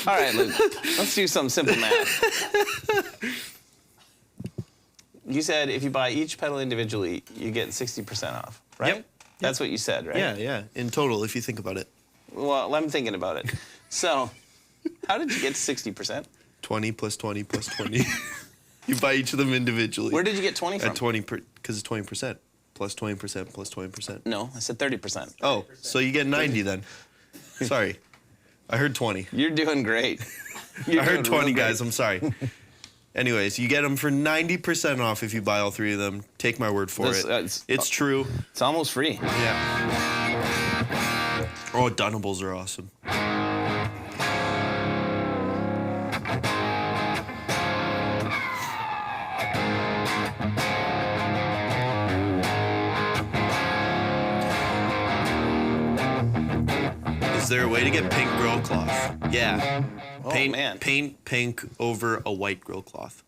All right, Luke, let's do some simple math. You said if you buy each pedal individually, you get 60% off, right? Yep. That's what you said, right? Yeah. In total, if you think about it. Well, I'm thinking about it. So, how did you get 60%? 20 plus 20 plus 20. You buy each of them individually. Where did you get 20 from? At 20, because it's 20%. Plus 20% plus 20%. No, I said 30%. Oh, so you get 90 then. Sorry. I heard 20. You're doing great. I heard 20, guys. I'm sorry. Anyways, you get them for 90% off if you buy all 3 of them. Take my word for it. It's true. It's almost free. Yeah. Oh, Dunables are awesome. Is there a way to get pink grill cloth? Yeah. Oh, Paint, man. paint pink over a white grill cloth.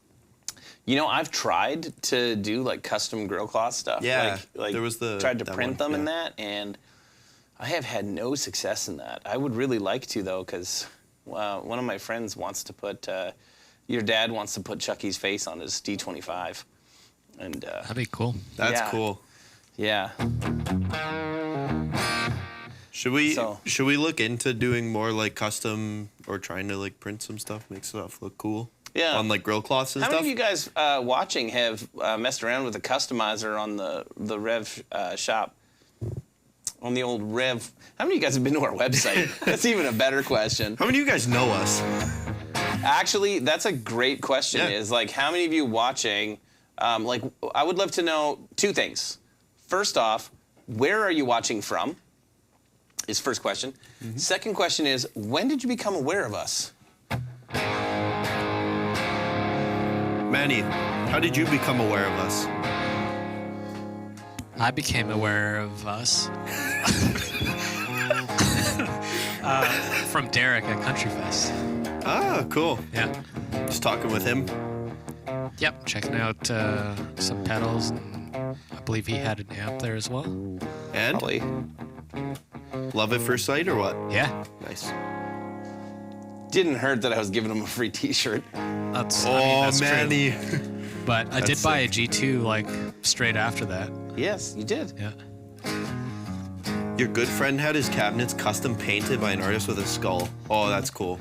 You know, I've tried to do like custom grill cloth stuff. Yeah, like there was tried to that print one, them in yeah. that, and I have had no success in that. I would really like to though, because one of my friends wants to put your dad wants to put Chucky's face on his D25, and That'd be cool. That's Yeah. cool. yeah. Should we So- look into doing more like custom or trying to like print some stuff, make stuff look cool? Yeah. On like grill cloths and How stuff. many of you guys watching have messed around with a customizer on the Rev shop? On the old Rev. How many of you guys have been to our website? That's even a better question. How many of you guys know us? Actually, that's a great question. Yeah. Is like, how many of you watching? Like, I would love to know two things. First off, where are you watching from? Is first question. Mm-hmm. Second question is, when did you become aware of us? Manny, how did you become aware of us? I became aware of us from Derek at Country Fest. Ah, cool. Yeah. Just talking with him. Yep. Checking out some pedals, and I believe he had an amp there as well. And Probably. love at first sight or what? Yeah. Nice. Didn't hurt that I was giving him a free T-shirt. That's. Oh, I mean, that's Manny. true. But I did That's buy sick. a G2 like straight after that. Yes, you did. Yeah. Your good friend had his cabinets custom painted by an artist with a skull. Oh, that's cool.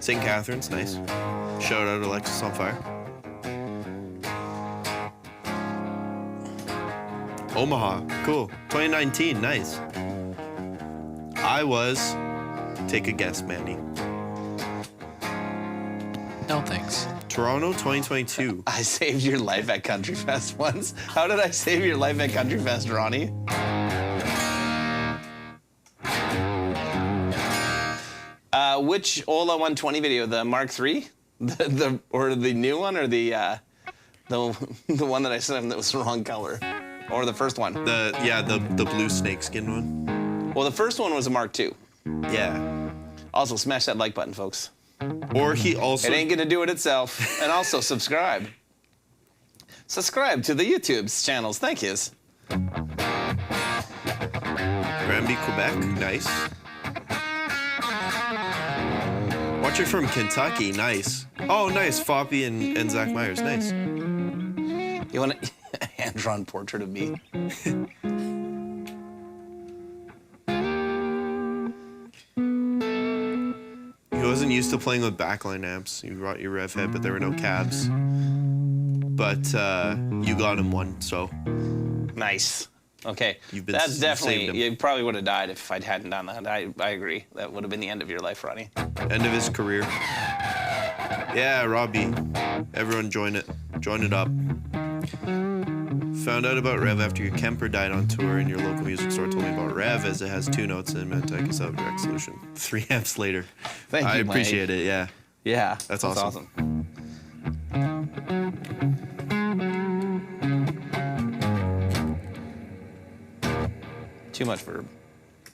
St. Catherine's, nice. Shout out Alexis on Fire. Omaha, cool. 2019, nice. I was, take a guess, Manny. No thanks. Toronto, 2022. I saved your life at Country Fest once. How did I save your life at Country Fest, Ronnie? Which Ola 120 video? The Mark III, or the new one, or the one that I sent him that was the wrong color, or the first one? The blue snakeskin one. Well, the first one was a Mark II. Yeah. Also, smash that like button, folks. Or he also. It ain't gonna do it itself. And also subscribe. Subscribe to the YouTube's channels. Thank yous. Granby, Quebec, nice. Watcher from Kentucky, nice. Oh, nice. Foppy and Zach Myers, nice. You want a hand-drawn portrait of me? He wasn't used to playing with backline amps. You brought your rev head, but there were no cabs. But you got him one, so Nice. Okay. You've been That's saved definitely. him. You probably would have died if I hadn't done that. I agree. That would have been the end of your life, Ronnie. end of his career. Yeah, Robbie. Everyone join it. Join it up. Found out about Rev after your Kemper died on tour and your local music store told me about Rev as it has 2 notes and meant I could sell a direct solution. 3 amps later. Thank I you, Mike. appreciate it, yeah. Yeah. That's awesome. Too much verb.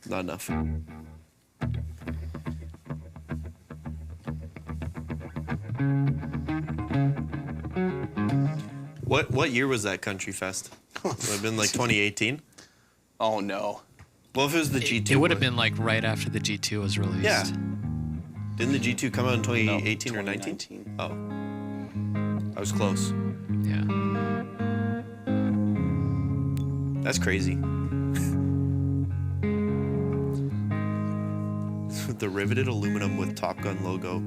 Not enough. What year was that Country Fest? Would it have been like 2018? Oh no. Well, if it was the G2. It would have been like right after the G2 was released. Yeah. Didn't the G2 come out in 2018 No, or 19? 2019. Oh. I was close. Yeah. That's crazy. The riveted aluminum with Top Gun logo,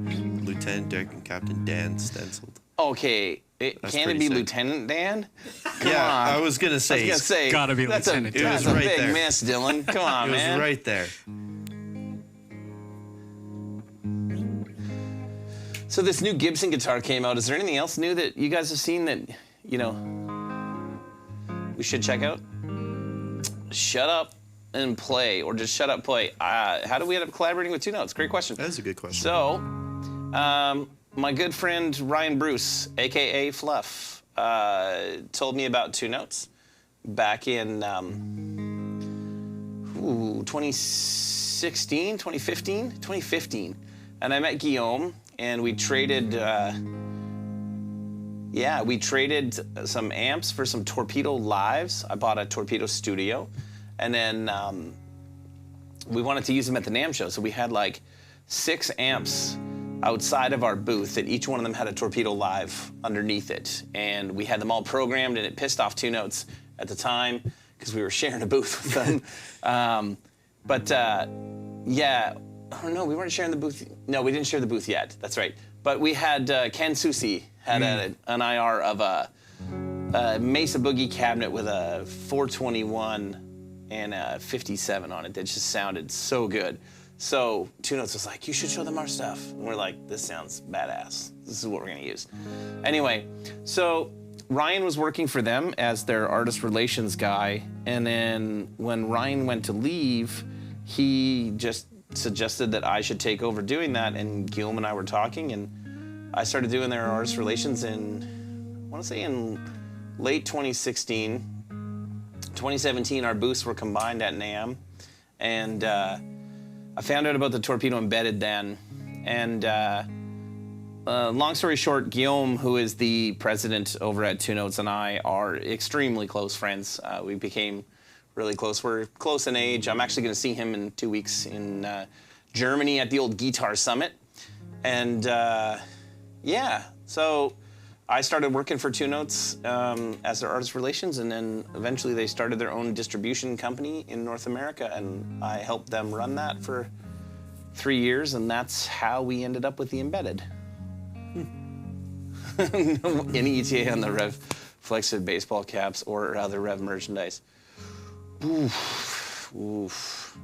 Lieutenant Derek and Captain Dan stenciled. Okay. That's Can it pretty be sick. Lieutenant Dan? Yeah, on. I was gonna I was say. gonna say. Gotta be that's Lieutenant a, Dan. It was that's a right big there. miss, Dylan. Come on, It was man. right there. So this new Gibson guitar came out. Is there anything else new that you guys have seen that, we should check out? Shut Up and Play, or just Shut Up, Play. How do we end up collaborating with 2 Notes? Great question. That is a good question. So, my good friend Ryan Bruce, a.k.a. Fluff, told me about 2 Notes back in 2016, 2015? 2015. And I met Guillaume, and we traded, we traded some amps for some Torpedo Lives. I bought a Torpedo Studio, and then we wanted to use them at the NAMM show, so we had like 6 amps outside of our booth, that each one of them had a Torpedo Live underneath it. And we had them all programmed, and it pissed off Two Notes at the time because we were sharing a booth with them. I don't know, we weren't sharing the booth. No, we didn't share the booth yet. That's right. But we had Ken Susi had an IR of a Mesa Boogie cabinet with a 421 and a 57 on it that just sounded so good. So Two Notes was like, you should show them our stuff. And we're like, this sounds badass. This is what we're gonna use. Anyway, so Ryan was working for them as their artist relations guy. And then when Ryan went to leave, he just suggested that I should take over doing that. And Guillaume and I were talking, and I started doing their artist relations in, I wanna say in late 2016. 2017, our booths were combined at NAMM. And I found out about the Torpedo Embedded then, and long story short, Guillaume, who is the president over at Two Notes, and I are extremely close friends. We became really close. We're close in age. I'm actually going to see him in 2 weeks in Germany at the old Guitar Summit. And so I started working for Two Notes as their artist relations, and then eventually they started their own distribution company in North America, and I helped them run that for 3 years, and that's how we ended up with the Embedded. Any ETA on the Rev Flexed baseball caps or other Rev merchandise? Oof.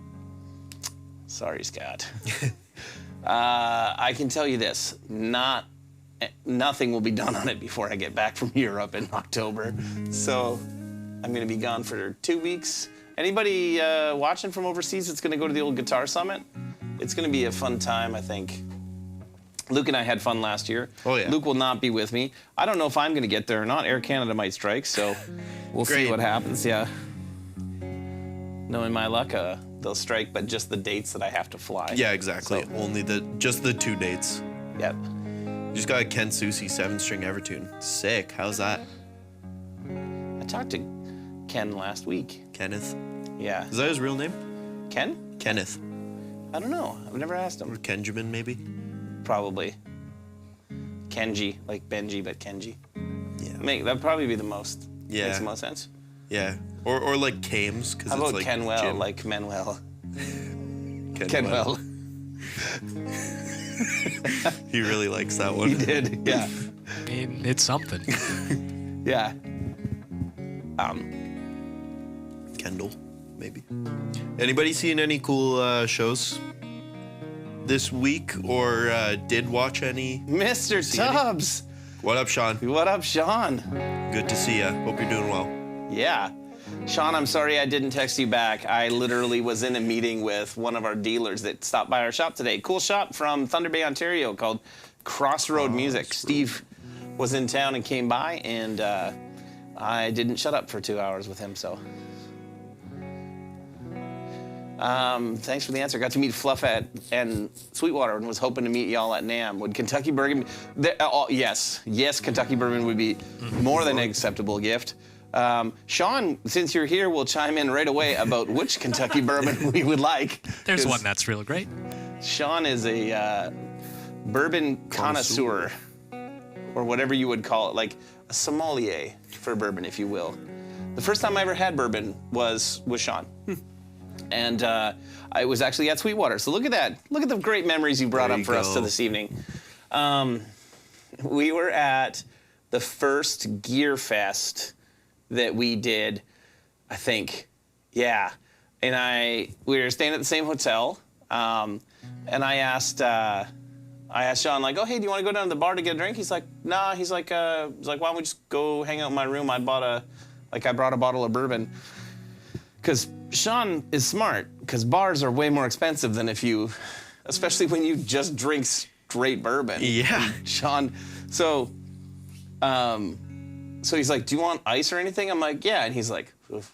Sorry, Scott. I can tell you this, nothing will be done on it before I get back from Europe in October. So I'm gonna be gone for 2 weeks. Anybody watching from overseas that's gonna go to the old Guitar Summit? It's gonna be a fun time, I think. Luke and I had fun last year. Oh, yeah. Luke will not be with me. I don't know if I'm gonna get there or not. Air Canada might strike, so we'll see what happens, yeah. Knowing my luck, they'll strike, but just the dates that I have to fly. Yeah, exactly. So, Only just the 2 dates. Yep. You just got a Ken Susi 7-string Evertune. Sick. How's that? I talked to Ken last week. Kenneth. Yeah. Is that his real name? Ken? Kenneth. I don't know. I've never asked Or him. Kenjamin, maybe? Probably. Kenji, like Benji, but Kenji. Yeah. That'd probably be the most. Yeah. Makes the most sense. Yeah. Or like Kames, because How it's about like Kenwell, Jim. like Manuel? Kenwell. Kenwell. He really likes that one. He did, yeah. I mean, it's something. Yeah. Kendall, maybe. Anybody seen any cool shows this week, or did watch any? Mr. Tubbs! What up, Sean? What up, Sean? Good to see ya. Hope you're doing well. Yeah. Sean, I'm sorry I didn't text you back. I literally was in a meeting with one of our dealers that stopped by our shop today. Cool shop from Thunder Bay, Ontario called Crossroad Music. Steve was in town and came by, and I didn't shut up for 2 hours with him, so. Thanks for the answer. Got to meet Fluff and Sweetwater and was hoping to meet y'all at NAMM. Would Kentucky Bourbon, yes, Kentucky Bourbon would be more than an acceptable gift. Sean, since you're here, will chime in right away about which Kentucky Bourbon we would like. There's one that's real great. Sean is a bourbon connoisseur, or whatever you would call it, like a sommelier for bourbon, if you will. The first time I ever had bourbon was with Sean. And I was actually at Sweetwater. So look at that. Look at the great memories you brought up for us to this evening. We were at the first Gear Fest that we did, I think. Yeah. And we were staying at the same hotel. And I asked Sean, like, oh, hey, do you want to go down to the bar to get a drink? He's like, nah. He's like, why don't we just go hang out in my room? I brought a bottle of bourbon. Because Sean is smart, because bars are way more expensive than especially when you just drink straight bourbon. Yeah. Sean, so he's like, do you want ice or anything? I'm like, yeah. And he's like, oof,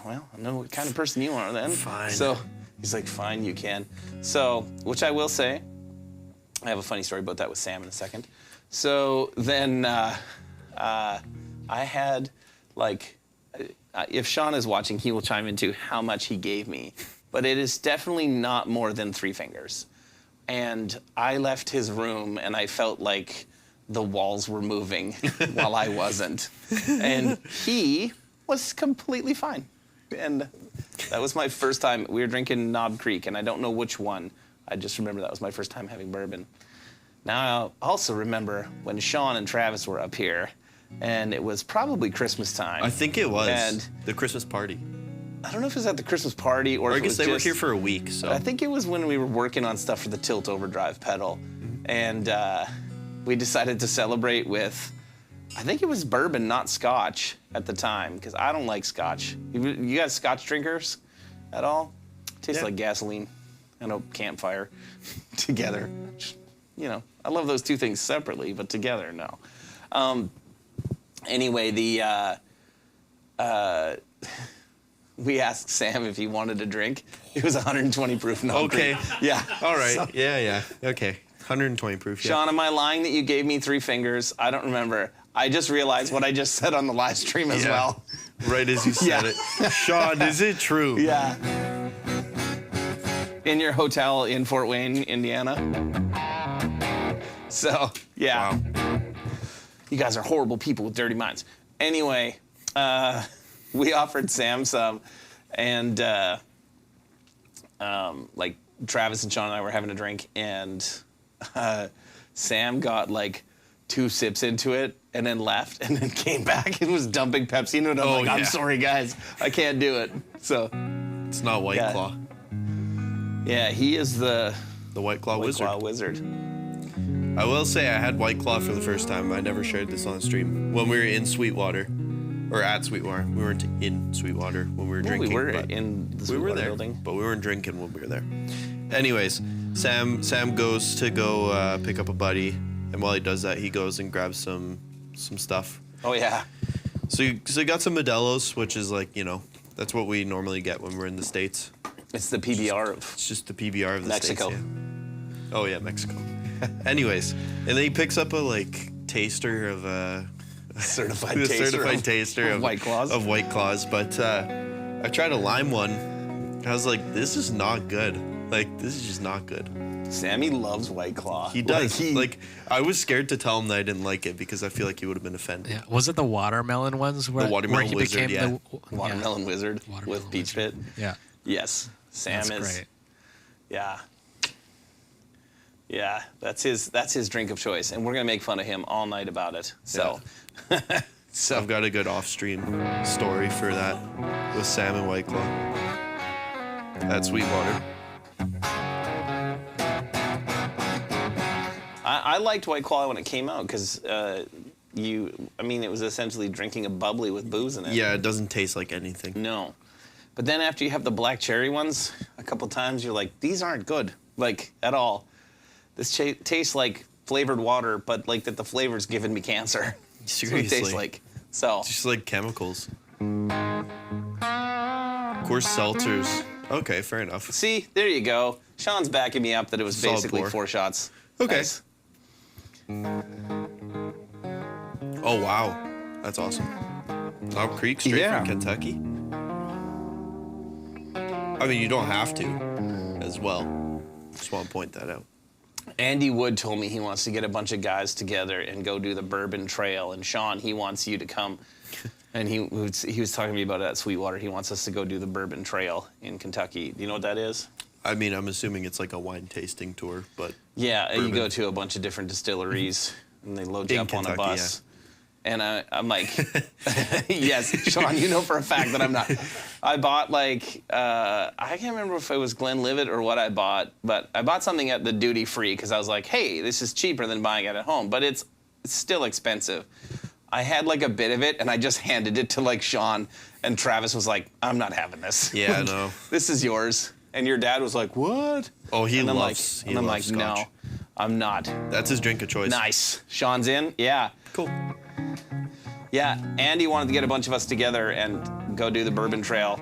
well, I know what kind of person you are then. Fine. So he's like, fine, you can. So, which I will say, I have a funny story about that with Sam in a second. So then I had, like, if Sean is watching, he will chime into how much he gave me. But it is definitely not more than 3 fingers. And I left his room, and I felt like the walls were moving while I wasn't. And he was completely fine. And that was my first time. We were drinking Knob Creek, and I don't know which one. I just remember that was my first time having bourbon. Now, I also remember when Sean and Travis were up here, and it was probably Christmas time. I think it was And the Christmas party. I don't know if it was at the Christmas party or Or I if it guess was they were just- here for a week, so. I think it was when we were working on stuff for the Tilt Overdrive pedal. And we decided to celebrate with, I think it was bourbon, not scotch at the time, because I don't like scotch. You guys scotch drinkers at all? Tastes Yeah. like gasoline and a campfire together. You know, I love those two things separately, but together, no. Anyway, we asked Sam if he wanted a drink. It was 120 proof. No. Okay. Yeah. All right. So, Yeah. Okay. 120 proof. Yeah. Sean, am I lying that you gave me 3 fingers? I don't remember. I just realized what I just said on the live stream as Yeah. well. Right as you said Yeah. it. Sean, is it true? Yeah. In your hotel in Fort Wayne, Indiana. So, yeah. Wow. You guys are horrible people with dirty minds. Anyway, we offered Sam some, and like Travis and Sean and I were having a drink, and Sam got like 2 sips into it and then left and then came back and was dumping Pepsi into it. I'm like, I'm yeah. sorry, guys. I can't do it. So, It's not White Yeah. Claw. yeah, he is the The White Claw White Wizard. Claw Wizard. I will say I had White Claw for the first time. I never shared this on the stream. When we were in Sweetwater, or at Sweetwater. We weren't in Sweetwater when we were Well, drinking. we were but in the we were Sweetwater there, building. but we weren't drinking when we were there. Anyways, Sam goes to go pick up a buddy, and while he does that, he goes and grabs some stuff. Oh, yeah. So he got some Modelo's, which is like, you know, that's what we normally get when we're in the States. It's the PBR of It's just the PBR of the Mexico. States. Yeah. Oh yeah, Mexico. Anyways, and then he picks up a like taster of certified the taster certified of- taster of White Claws. Of White Claws, but I tried a lime one. I was like, this is not good. Like, this is just not good. Sammy loves White Claw. He does. Like, Like, I was scared to tell him that I didn't like it because I feel like he would have been offended. Yeah, was it the watermelon ones where, watermelon where he wizard, became yeah. the Watermelon Wizard Watermelon with Peach Pit. Yeah, Yes, Sam that's is. great. Yeah. Yeah, that's his drink of choice, and we're gonna make fun of him all night about it. So, so I've got a good off-stream story for that with Sam and White Claw. At Sweetwater. I liked White Claw when it came out because it was essentially drinking a bubbly with booze in it. Yeah, it doesn't taste like anything. No. But then after you have the black cherry ones, a couple times you're like, these aren't good, like, at all. This tastes like flavored water, but like that the flavor's giving me cancer. That's what it tastes Seriously. like. So, Just like chemicals. Of course, seltzers. Okay, fair enough. see, there you go. Sean's backing me up that it was Solid basically pour. 4 shots. Okay. Nice. Oh, wow. That's awesome. Knob Creek, straight Yeah. from Kentucky. I mean, you don't have to as well. Just want to point that out. Andy Wood told me he wants to get a bunch of guys together and go do the Bourbon Trail. And Sean, he wants you to come. And he was talking to me about it at Sweetwater. He wants us to go do the Bourbon Trail in Kentucky. Do you know what that is? I mean, I'm assuming it's like a wine tasting tour, but Yeah, you Bourbon. go to a bunch of different distilleries, and they load you In up on a Kentucky, bus. And I'm like, yes, Sean, you know for a fact that I'm not. I bought like, I can't remember if it was Glenlivet or what I bought, but I bought something at the duty free because I was like, hey, this is cheaper than buying it at home, but it's still expensive. I had like a bit of it, and I just handed it to like Sean, and Travis was like, I'm not having this. Yeah, Like, no. This is yours. And your dad was like, what? Oh, he and I'm loves. like, and I'm like, Scotch. no, I'm not. That's his drink of choice. Nice. Sean's in? Yeah. Cool. Yeah. Andy wanted to get a bunch of us together and go do the Bourbon Trail.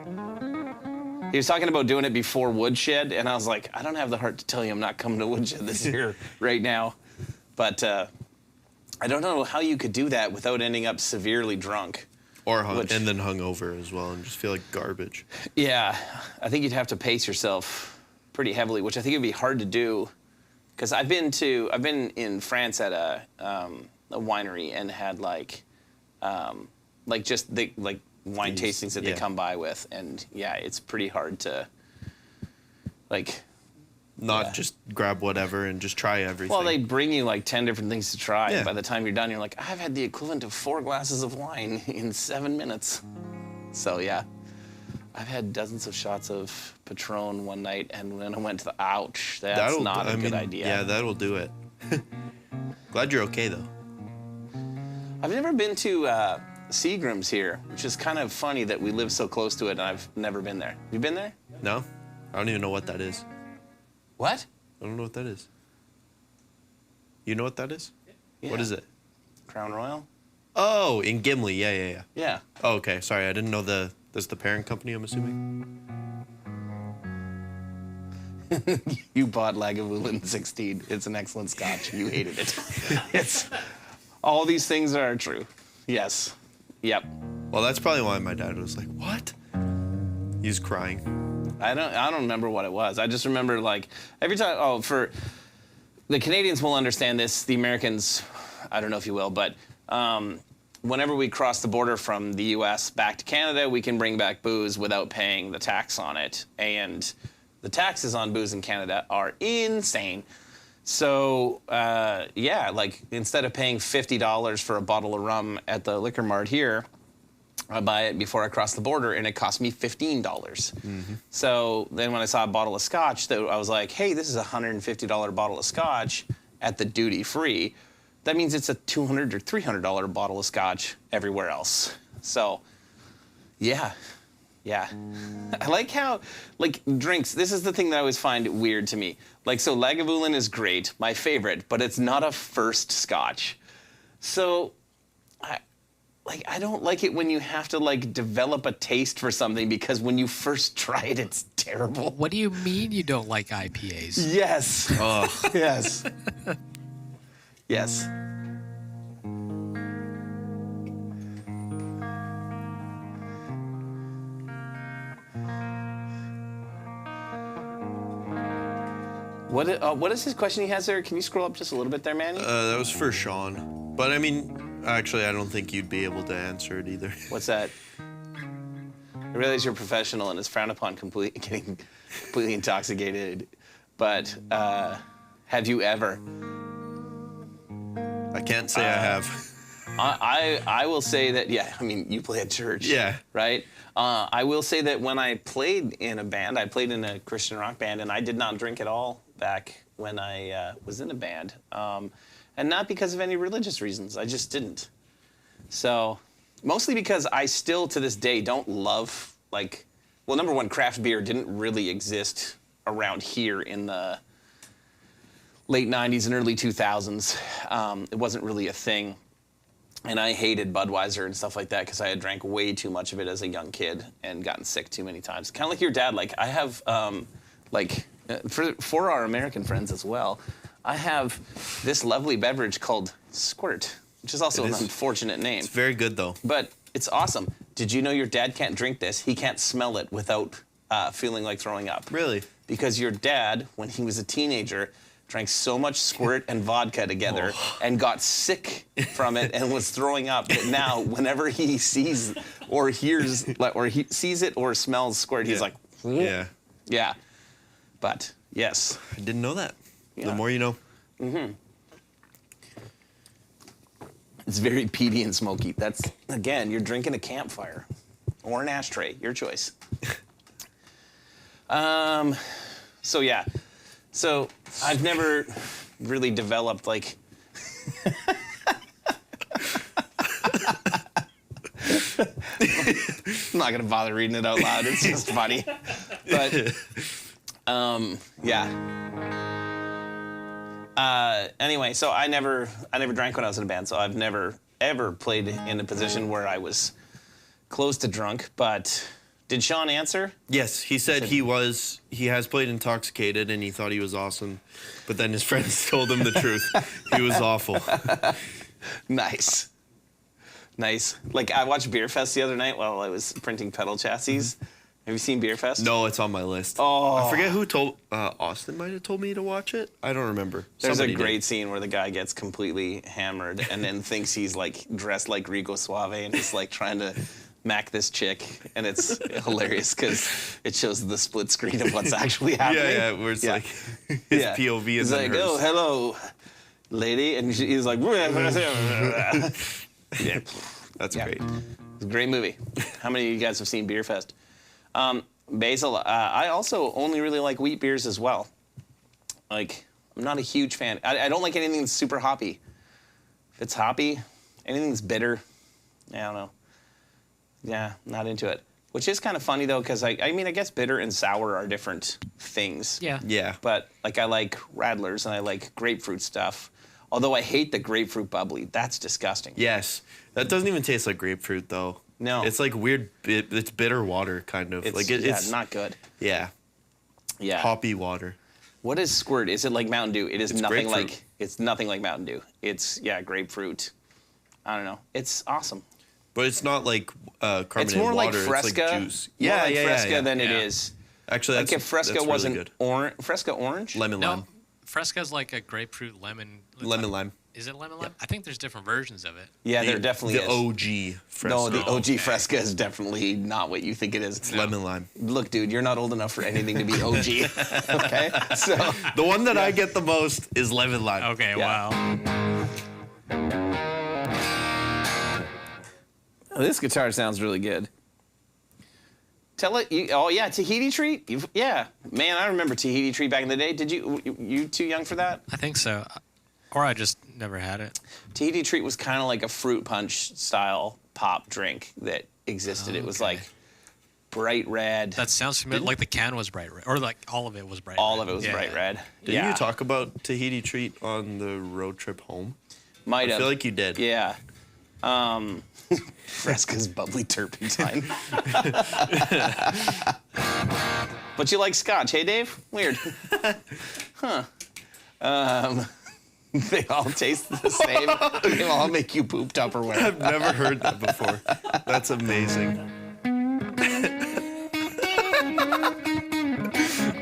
He was talking about doing it before Woodshed, and I was like, I don't have the heart to tell you I'm not coming to Woodshed this year right now. But I don't know how you could do that without ending up severely drunk. Or and then hungover as well, and just feel like garbage. Yeah, I think you'd have to pace yourself pretty heavily, which I think would be hard to do. Because I've been in France at a winery and had like just the wine tastings that they come by with, and yeah, it's pretty hard to not just grab whatever and just try everything. Well, they bring you like 10 different things to try. Yeah. And by the time you're done, you're like, I've had the equivalent of 4 glasses of wine in 7 minutes. So yeah, I've had dozens of shots of Patron one night, and when I went to the that's not a good idea. Yeah, that'll do it. Glad you're okay though. I've never been to Seagram's here, which is kind of funny that we live so close to it, and I've never been there. You been there? No, I don't even know what that is. What? I don't know what that is. You know what that is? Yeah. What is it? Crown Royal? Oh, in Gimli. Yeah. Yeah. Oh, okay. Sorry, I didn't know that's the parent company, I'm assuming. You bought Lagavulin 16. It's an excellent scotch. You hated it. All these things are true. Yes. Yep. Well, that's probably why my dad was like, "What?" He was crying. I don't remember what it was. I just remember like every time. For the Canadians will understand this. The Americans, I don't know if you will, but whenever we cross the border from the U.S. back to Canada, we can bring back booze without paying the tax on it, and the taxes on booze in Canada are insane. So yeah, like instead of paying $50 for a bottle of rum at the liquor mart here, I buy it before I cross the border, and it cost me $15. Mm-hmm. So then when I saw a bottle of scotch, I was like, hey, this is a $150 bottle of scotch at the duty free. That means it's a $200 or $300 bottle of scotch everywhere else. So yeah. I like how, like, drinks, this is the thing that I always find weird to me. Like, so Lagavulin is great, my favorite, but it's not a first scotch. So I don't like it when you have to like develop a taste for something, because when you first try it, it's terrible. What do you mean you don't like IPAs? Yes. Oh. Yes. Yes. What is his question he has there? Can you scroll up just a little bit there, Manny? That was for Sean. But I mean, actually, I don't think you'd be able to answer it either. What's that? I realize you're a professional and it's frowned upon getting completely intoxicated, but have you ever? I can't say I have. I will say that, yeah, I mean, you play at church. Yeah. Right? I will say that when I played in a band, I played in a Christian rock band, and I did not drink at all back when I was in a band. And not because of any religious reasons. I just didn't. So, mostly because I still, to this day, don't love, like, well, number one, craft beer didn't really exist around here in the late 90s and early 2000s. It wasn't really a thing. And I hated Budweiser and stuff like that because I had drank way too much of it as a young kid and gotten sick too many times. Kind of like your dad. Like, I have, for our American friends as well, I have this lovely beverage called Squirt, which is also an unfortunate name. It's very good, though. But it's awesome. Did you know your dad can't drink this? He can't smell it without feeling like throwing up. Really? Because your dad, when he was a teenager, drank so much Squirt and vodka together and got sick from it and was throwing up that now whenever he sees or hears or he sees it or smells Squirt, he's like, Yeah. Yeah. But yes. I didn't know that. Yeah. The more you know. Mm-hmm. It's very peaty and smoky. That's, again, you're drinking a campfire or an ashtray, your choice. So yeah. So I've never really developed like I'm not gonna bother reading it out loud. It's just funny. But yeah. Anyway, so I never drank when I was in a band, so I've never ever played in a position where I was close to drunk, but did Sean answer? Yes, he said he has played intoxicated and he thought he was awesome, but then his friends told him the truth. He was awful. Nice. Like, I watched Beer Fest the other night while I was printing pedal chassis. Have you seen Beer Fest? No, it's on my list. Oh. I forget who told, Austin might have told me to watch it. I don't remember. There's Somebody a great did. scene where the guy gets completely hammered and then thinks he's like dressed like Rico Suave and he's like trying to mac this chick, and it's hilarious because it shows the split screen of what's actually happening. Yeah, where it's like his POV He's is like, hers. oh, hello, lady, and he's like, yeah. That's Yeah. great. It's a great movie. How many of you guys have seen Beer Fest? Basil, I also only really like wheat beers as well. Like, I'm not a huge fan. I don't like anything that's super hoppy. If it's hoppy, anything that's bitter, I don't know. Yeah, not into it. Which is kind of funny, though, because, I mean, I guess bitter and sour are different things. Yeah. Yeah. But, like, I like Radlers and I like grapefruit stuff. Although I hate the grapefruit bubbly. That's disgusting. Yes. That doesn't even taste like grapefruit, though. No. It's like weird. It's bitter water, kind of. It's not good. Yeah. Yeah. Hoppy water. What is squirt? Is it like Mountain Dew? It is It's nothing grapefruit. like. It's nothing like Mountain Dew. It's grapefruit. I don't know. It's awesome. But it's not like carbonated It's more like water. Fresca. It's like juice. More like yeah, Fresca yeah. than it Yeah. is. Actually, Like if Fresca that's wasn't really good. Fresca orange. Lemon No, lime. Fresca's like a grapefruit lemon. Lemon lime. Is it lemon lime? I think there's different versions of it. Yeah, there definitely the is. OG Fresca. No, the OG okay. Fresca is definitely not what you think it is. It's lemon lime. Look, dude, you're not old enough for anything to be OG. Okay, so The one that I get the most is lemon lime. Okay, Yeah. wow. this guitar sounds really good. Tell it. Oh yeah, Tahiti Treat. Yeah, man, I remember Tahiti Treat back in the day. Did you too young for that? I think so. Or I just never had it. Tahiti Treat was kind of like a fruit punch style pop drink that existed. It was Okay. like bright red. That sounds familiar. Like the can was bright red. Or like all of it was bright All red. of it was Yeah. bright red. Didn't yeah, you talk about Tahiti Treat on the road trip home? Might I have. feel like you did. Yeah. Fresca's bubbly turpentine. But you like scotch, hey Dave? Weird. Huh. They all taste the same. They all make you poop Tupperware. I've never heard that before. That's amazing.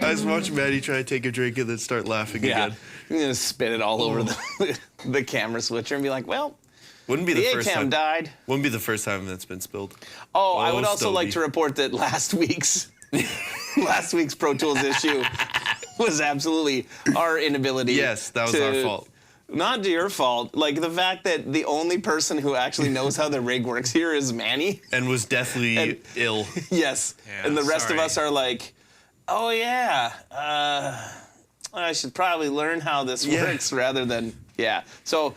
I just watched Maddie try to take a drink and then start laughing Yeah. again. You're gonna spit it all over the camera switcher and be like, well, Wouldn't be the the first ACAM time. I Wouldn't be the first time that's been spilled. Oh, I would Oh, also like Stobie. to report that last week's Pro Tools issue was absolutely our inability. Yes, that was our fault. Not to your fault. Like the fact that the only person who actually knows how the rig works here is Manny. And was deathly And- ill. Yes. Yeah, And the rest of sorry. us are like, oh yeah, I should probably learn how this Yeah. works rather than, yeah. So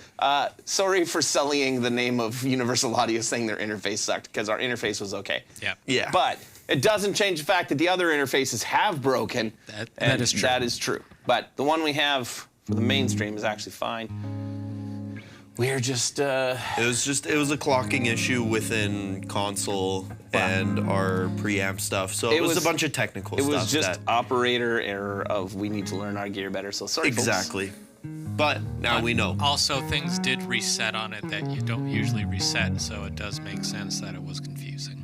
sorry for sullying the name of Universal Audio saying their interface sucked, because our interface was okay. Yeah. Yeah. But it doesn't change the fact that the other interfaces have broken. That and is true. That is true. But the one we have for the mainstream is actually fine. We're just, It was a clocking issue within console and our preamp stuff. So it was a bunch of technical it stuff. was just that, operator error of we need to learn our gear better. So sorry, folks. exactly. But now we know. Also, things did reset on it that you don't usually reset, so it does make sense that it was confusing.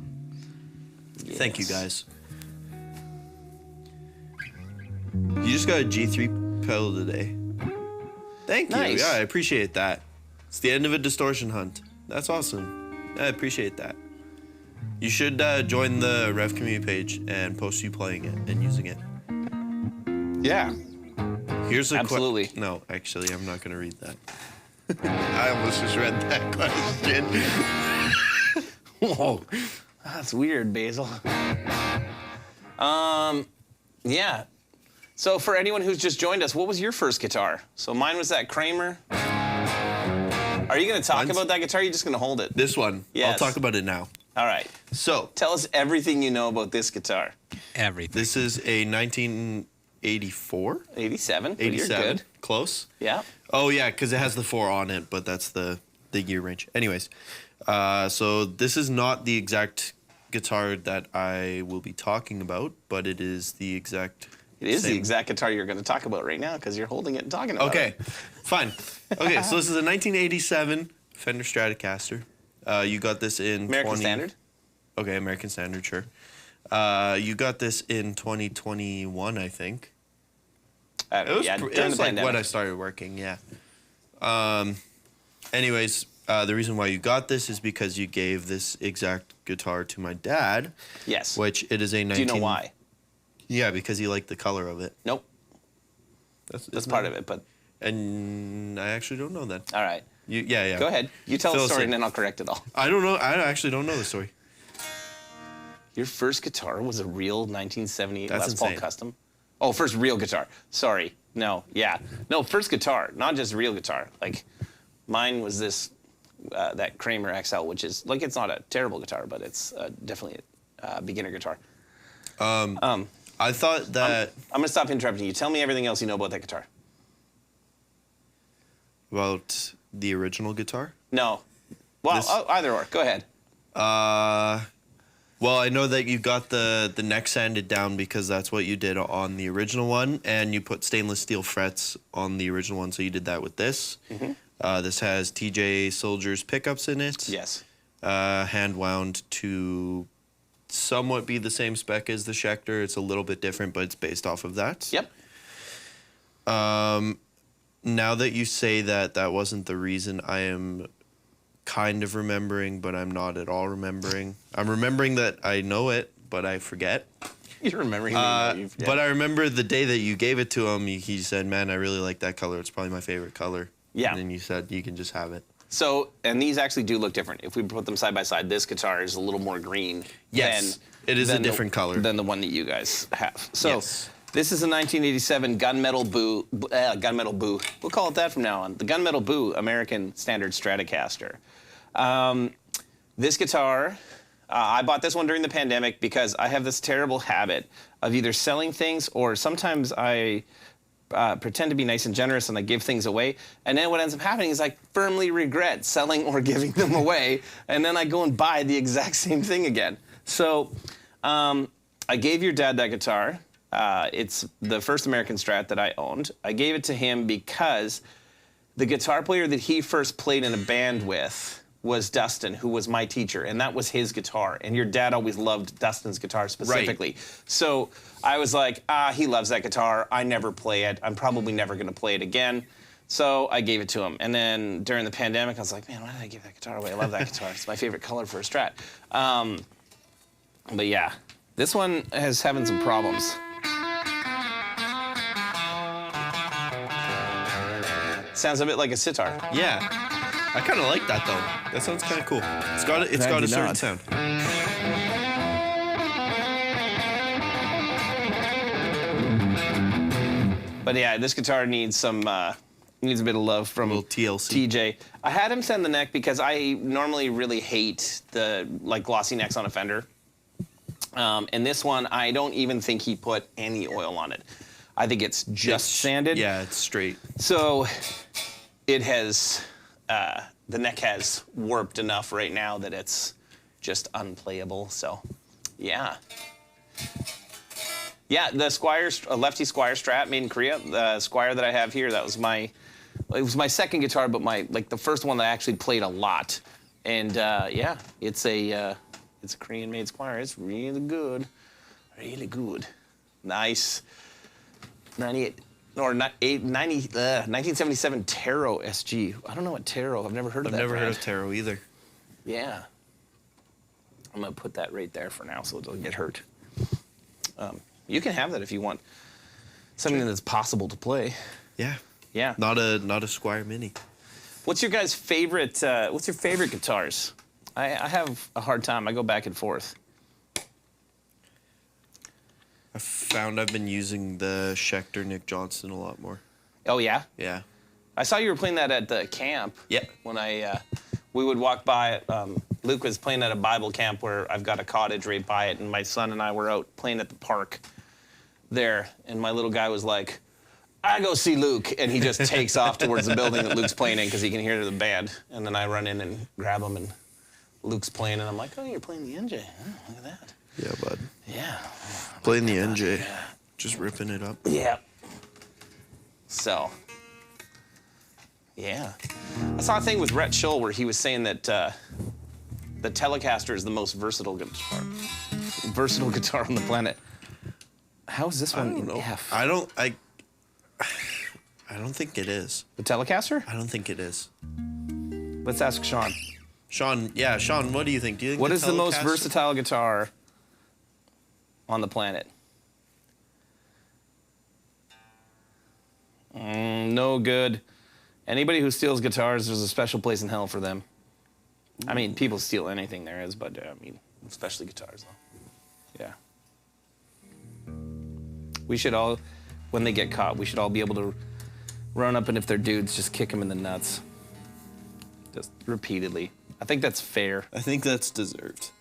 Thank you, Yes. guys. You just got a G3 pedal today. Thank you. Nice. Yeah, I appreciate that. It's the end of a distortion hunt. That's awesome. I appreciate that. You should join the Rev community page and post you playing it and using it. Yeah. Here's a Absolutely. No, actually, I'm not going to read that. I almost just read that question. Whoa. That's weird, Basil. Yeah. So for anyone who's just joined us, what was your first guitar? So mine was that Kramer. Are you going to talk Mine's- about that guitar? Or are you just going to hold it? This one, Yes. I'll talk about it now. All right. So, Tell us everything you know about this guitar. Everything. this is a 1984? 87. But 87. You're good. Close. Yeah. Oh, yeah, because it has the 4 on it, but that's the year range. Anyways, So this is not the exact guitar that I will be talking about, but it is the exact. It is the same. exact guitar you're going to talk about right now because you're holding it and talking about it. Okay, fine. Okay, so this is a 1987 Fender Stratocaster. You got this in American Standard? Okay, American Standard, sure. You got this in 2021, I think. It was, yeah, it during was the like pandemic. when I started working, yeah. Anyways, the reason why you got this is because you gave this exact guitar to my dad. Yes. Which it is a 19... Do you know why? Yeah, because he liked the color of it. Nope. That's part of it, but... And I actually don't know that. All right. Yeah. Go ahead. You tell Fill the us story in. and then I'll correct it all. I don't know. I actually don't know the story. Your first guitar was a real 1978 That's Les Paul insane. Custom? Oh, first real guitar. Sorry. No, yeah. No, first guitar, not just real guitar. Like, mine was this, that Kramer XL, which is, like, it's not a terrible guitar, but it's definitely a beginner guitar. I thought that... I'm going to stop interrupting you. Tell me everything else you know about that guitar. About the original guitar? No. Well, This- either or. Go ahead. Well, I know that you got the neck sanded down because that's what you did on the original one, and you put stainless steel frets on the original one, so you did that with this. This has TJ Soldier's pickups in it. Yes. Hand wound to somewhat be the same spec as the Schecter. It's a little bit different, but it's based off of that. Yep. Now that you say that that wasn't the reason, I am kind of remembering, but I'm not at all remembering. I'm remembering that I know it, but I forget. You're remembering me. Yeah. But I remember the day that you gave it to him, he said, man, I really like that color. It's probably my favorite color. Yeah. And then you said, you can just have it. So, and these actually do look different. If we put them side by side, this guitar is a little more green. Yes, it is a different color than the one that you guys have. So, Yes. this is a 1987 Gunmetal Boo. We'll call it that from now on. The Gunmetal Boo American Standard Stratocaster. This guitar, I bought this one during the pandemic because I have this terrible habit of either selling things or sometimes I pretend to be nice and generous and I give things away. And then what ends up happening is I firmly regret selling or giving them away. And then I go and buy the exact same thing again. So I gave your dad that guitar. It's the first American Strat that I owned. I gave it to him because the guitar player that he first played in a band with was Dustin, who was my teacher, and that was his guitar. And your dad always loved Dustin's guitar specifically. Right. So I was like, he loves that guitar. I never play it. I'm probably never going to play it again. So I gave it to him. And then during the pandemic, I was like, man, why did I give that guitar away? I love that guitar. It's my favorite color for a Strat. But yeah, this one is having some problems. Sounds a bit like a sitar. Yeah. I kind of like that, though. That sounds kind of cool. It's got a certain sound. But yeah, this guitar needs some needs a bit of love from A little TLC. TJ. I had him send the neck because I normally really hate the glossy necks on a Fender. And this one, I don't even think he put any oil on it. I think it's just sanded. Yeah, it's straight. So it has, the neck has warped enough right now that it's just unplayable. So, yeah. Yeah, the Squier, lefty Squier Strat made in Korea. The Squier that I have here, it was my second guitar, but the first one that I actually played a lot. And yeah, it's a Korean-made Squier. It's really good, really good. Nice. 1977 Taro SG. I don't know what Taro. I've never heard of that. I've never heard brand. of Taro either. Yeah. I'm gonna put that right there for now, so it doesn't get hurt. You can have that if you want something that's possible to play. Yeah. Yeah. Not a Squire Mini. What's your guys' favorite? What's your favorite guitars? I have a hard time. I go back and forth. I found I've been using the Schecter Nick Johnson a lot more. Oh yeah. Yeah. I saw you were playing that at the camp. Yeah. When we would walk by, Luke was playing at a Bible camp where I've got a cottage right by it, and my son and I were out playing at the park there, and my little guy was like, I go see Luke, and he just takes off towards the building that Luke's playing in because he can hear the band, and then I run in and grab him, and Luke's playing, and I'm like, oh, you're playing the NJ. Oh, look at that. Yeah, bud. Yeah. Playing the NJ. Just ripping it up. Yeah. So, yeah. I saw a thing with Rhett Schull where he was saying that the Telecaster is the most versatile guitar on the planet. How is this one in F? I don't think it is. The Telecaster? I don't think it is. Let's ask Sean. Sean, what do you think? Do you think What is the most Telecaster- versatile guitar on the planet? No good. Anybody who steals guitars, there's a special place in hell for them. I mean, people steal anything there is, but I mean, especially guitars, though. Yeah. We should all, when they get caught, we should all be able to run up and if they're dudes, just kick them in the nuts. Just repeatedly. I think that's fair. I think that's deserved.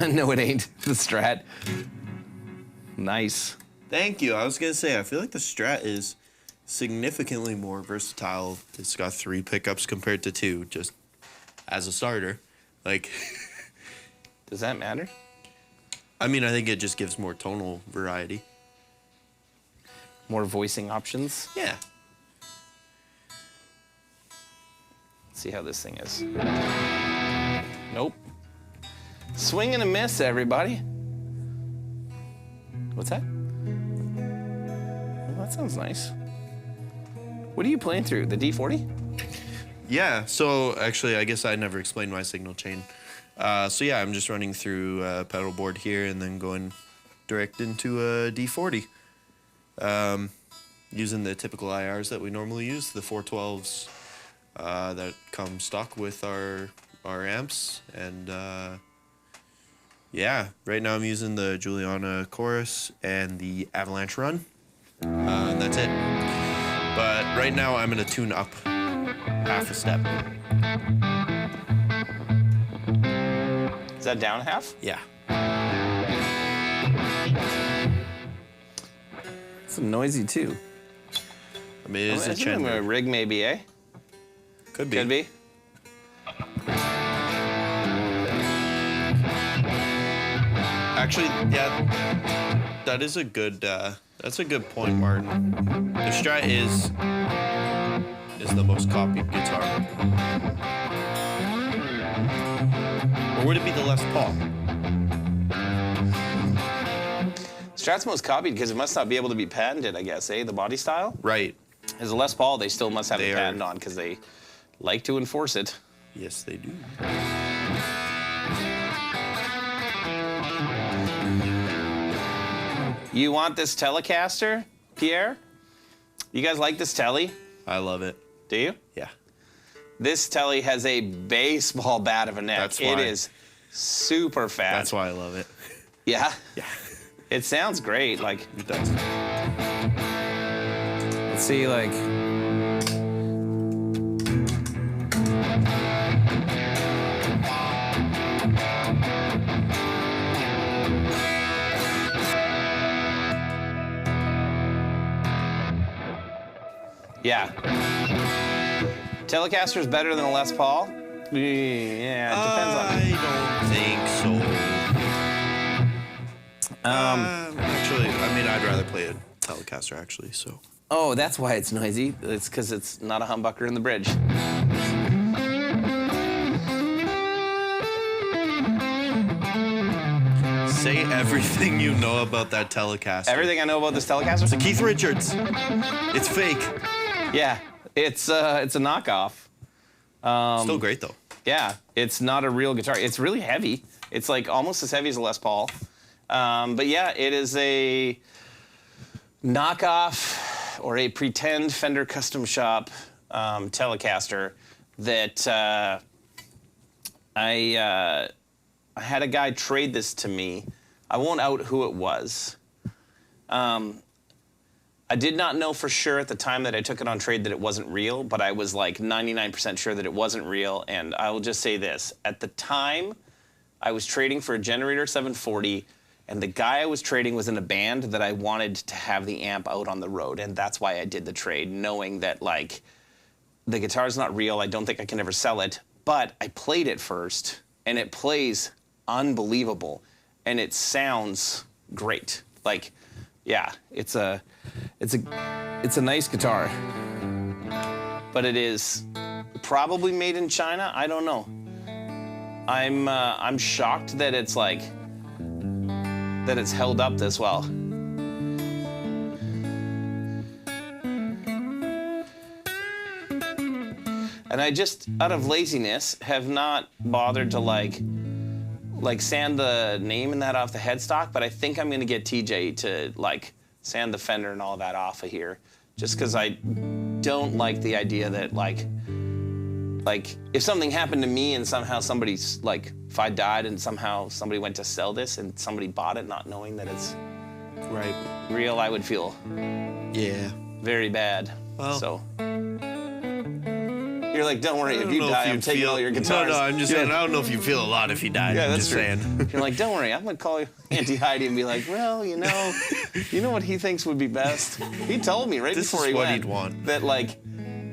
No, it ain't. The Strat. Nice. Thank you. I was gonna say, I feel like the Strat is significantly more versatile. It's got 3 pickups compared to 2, just as a starter. Like, Does that matter? I mean, I think it just gives more tonal variety. More voicing options. Yeah. Let's see how this thing is. Nope. Swing and a miss, everybody. What's that? Well, that sounds nice. What are you playing through? The D40? Yeah, so actually, I guess I never explained my signal chain. So yeah, I'm just running through a pedal board here and then going direct into a D40. Using the typical IRs that we normally use, the 412s that come stock with our amps. And yeah, right now I'm using the Juliana Chorus and the Avalanche Run. And that's it. But right now I'm gonna tune up half a step. Is that down half? Yeah. It's noisy too. I mean, it's a Isn't it Chandler. a rig maybe, eh? Could be. Could be. Actually, yeah, that is a good. That's a good point, Martin. The Strat is the most copied guitar. Or would it be the Les Paul? Strat's most copied because it must not be able to be patented, I guess, eh? The body style? Right. As a Les Paul, they still must have They a are- patent on because they like to enforce it. Yes, they do. You want this Telecaster, Pierre? You guys like this Telly? I love it. Do you? Yeah. This Telly has a baseball bat of a neck. That's It why. is super fat. That's why I love it. Yeah? Yeah. It sounds great. Like, It does. let's see, like... Yeah. Telecaster's better than a Les Paul? Yeah, it depends on... I don't think so. Actually, I mean, I'd rather play a Telecaster, actually, so. Oh, that's why it's noisy. It's because it's not a humbucker in the bridge. Say everything you know about that Telecaster. Everything I know about this Telecaster? Keith Richards. It's fake. Yeah, it's a knockoff. Still great, though. Yeah, it's not a real guitar. It's really heavy. It's like almost as heavy as a Les Paul. But yeah, it is a knockoff or a pretend Fender Custom Shop Telecaster that I had a guy trade this to me. I won't out who it was. I did not know for sure at the time that I took it on trade that it wasn't real, but I was like 99% sure that it wasn't real. And I will just say this. At the time, I was trading for a Generator 740, and the guy I was trading was in a band that I wanted to have the amp out on the road. And that's why I did the trade, knowing that, like, the guitar's not real. I don't think I can ever sell it. But I played it first, and it plays unbelievable, and it sounds great. Like, yeah, it's a nice guitar, but it is probably made in China. I don't know. I'm shocked that it's like that it's held up this well. And I just, out of laziness, have not bothered to like sand the name and that off the headstock, but I think I'm gonna get TJ to like sand the fender and all that off of here, just because I don't like the idea that like if something happened to me and somehow somebody's like, if I died and somehow somebody went to sell this and somebody bought it not knowing that it's real, I would feel very bad. Well, so. You're like, don't worry, if you die, I'm taking all your guitars. No, I'm just saying, I don't know if you feel a lot if you died. Yeah, I'm that's just true. saying. You're like, don't worry, I'm gonna call Auntie Heidi and be like, well, you know what he thinks would be best? He told me right before he went he'd want. that like,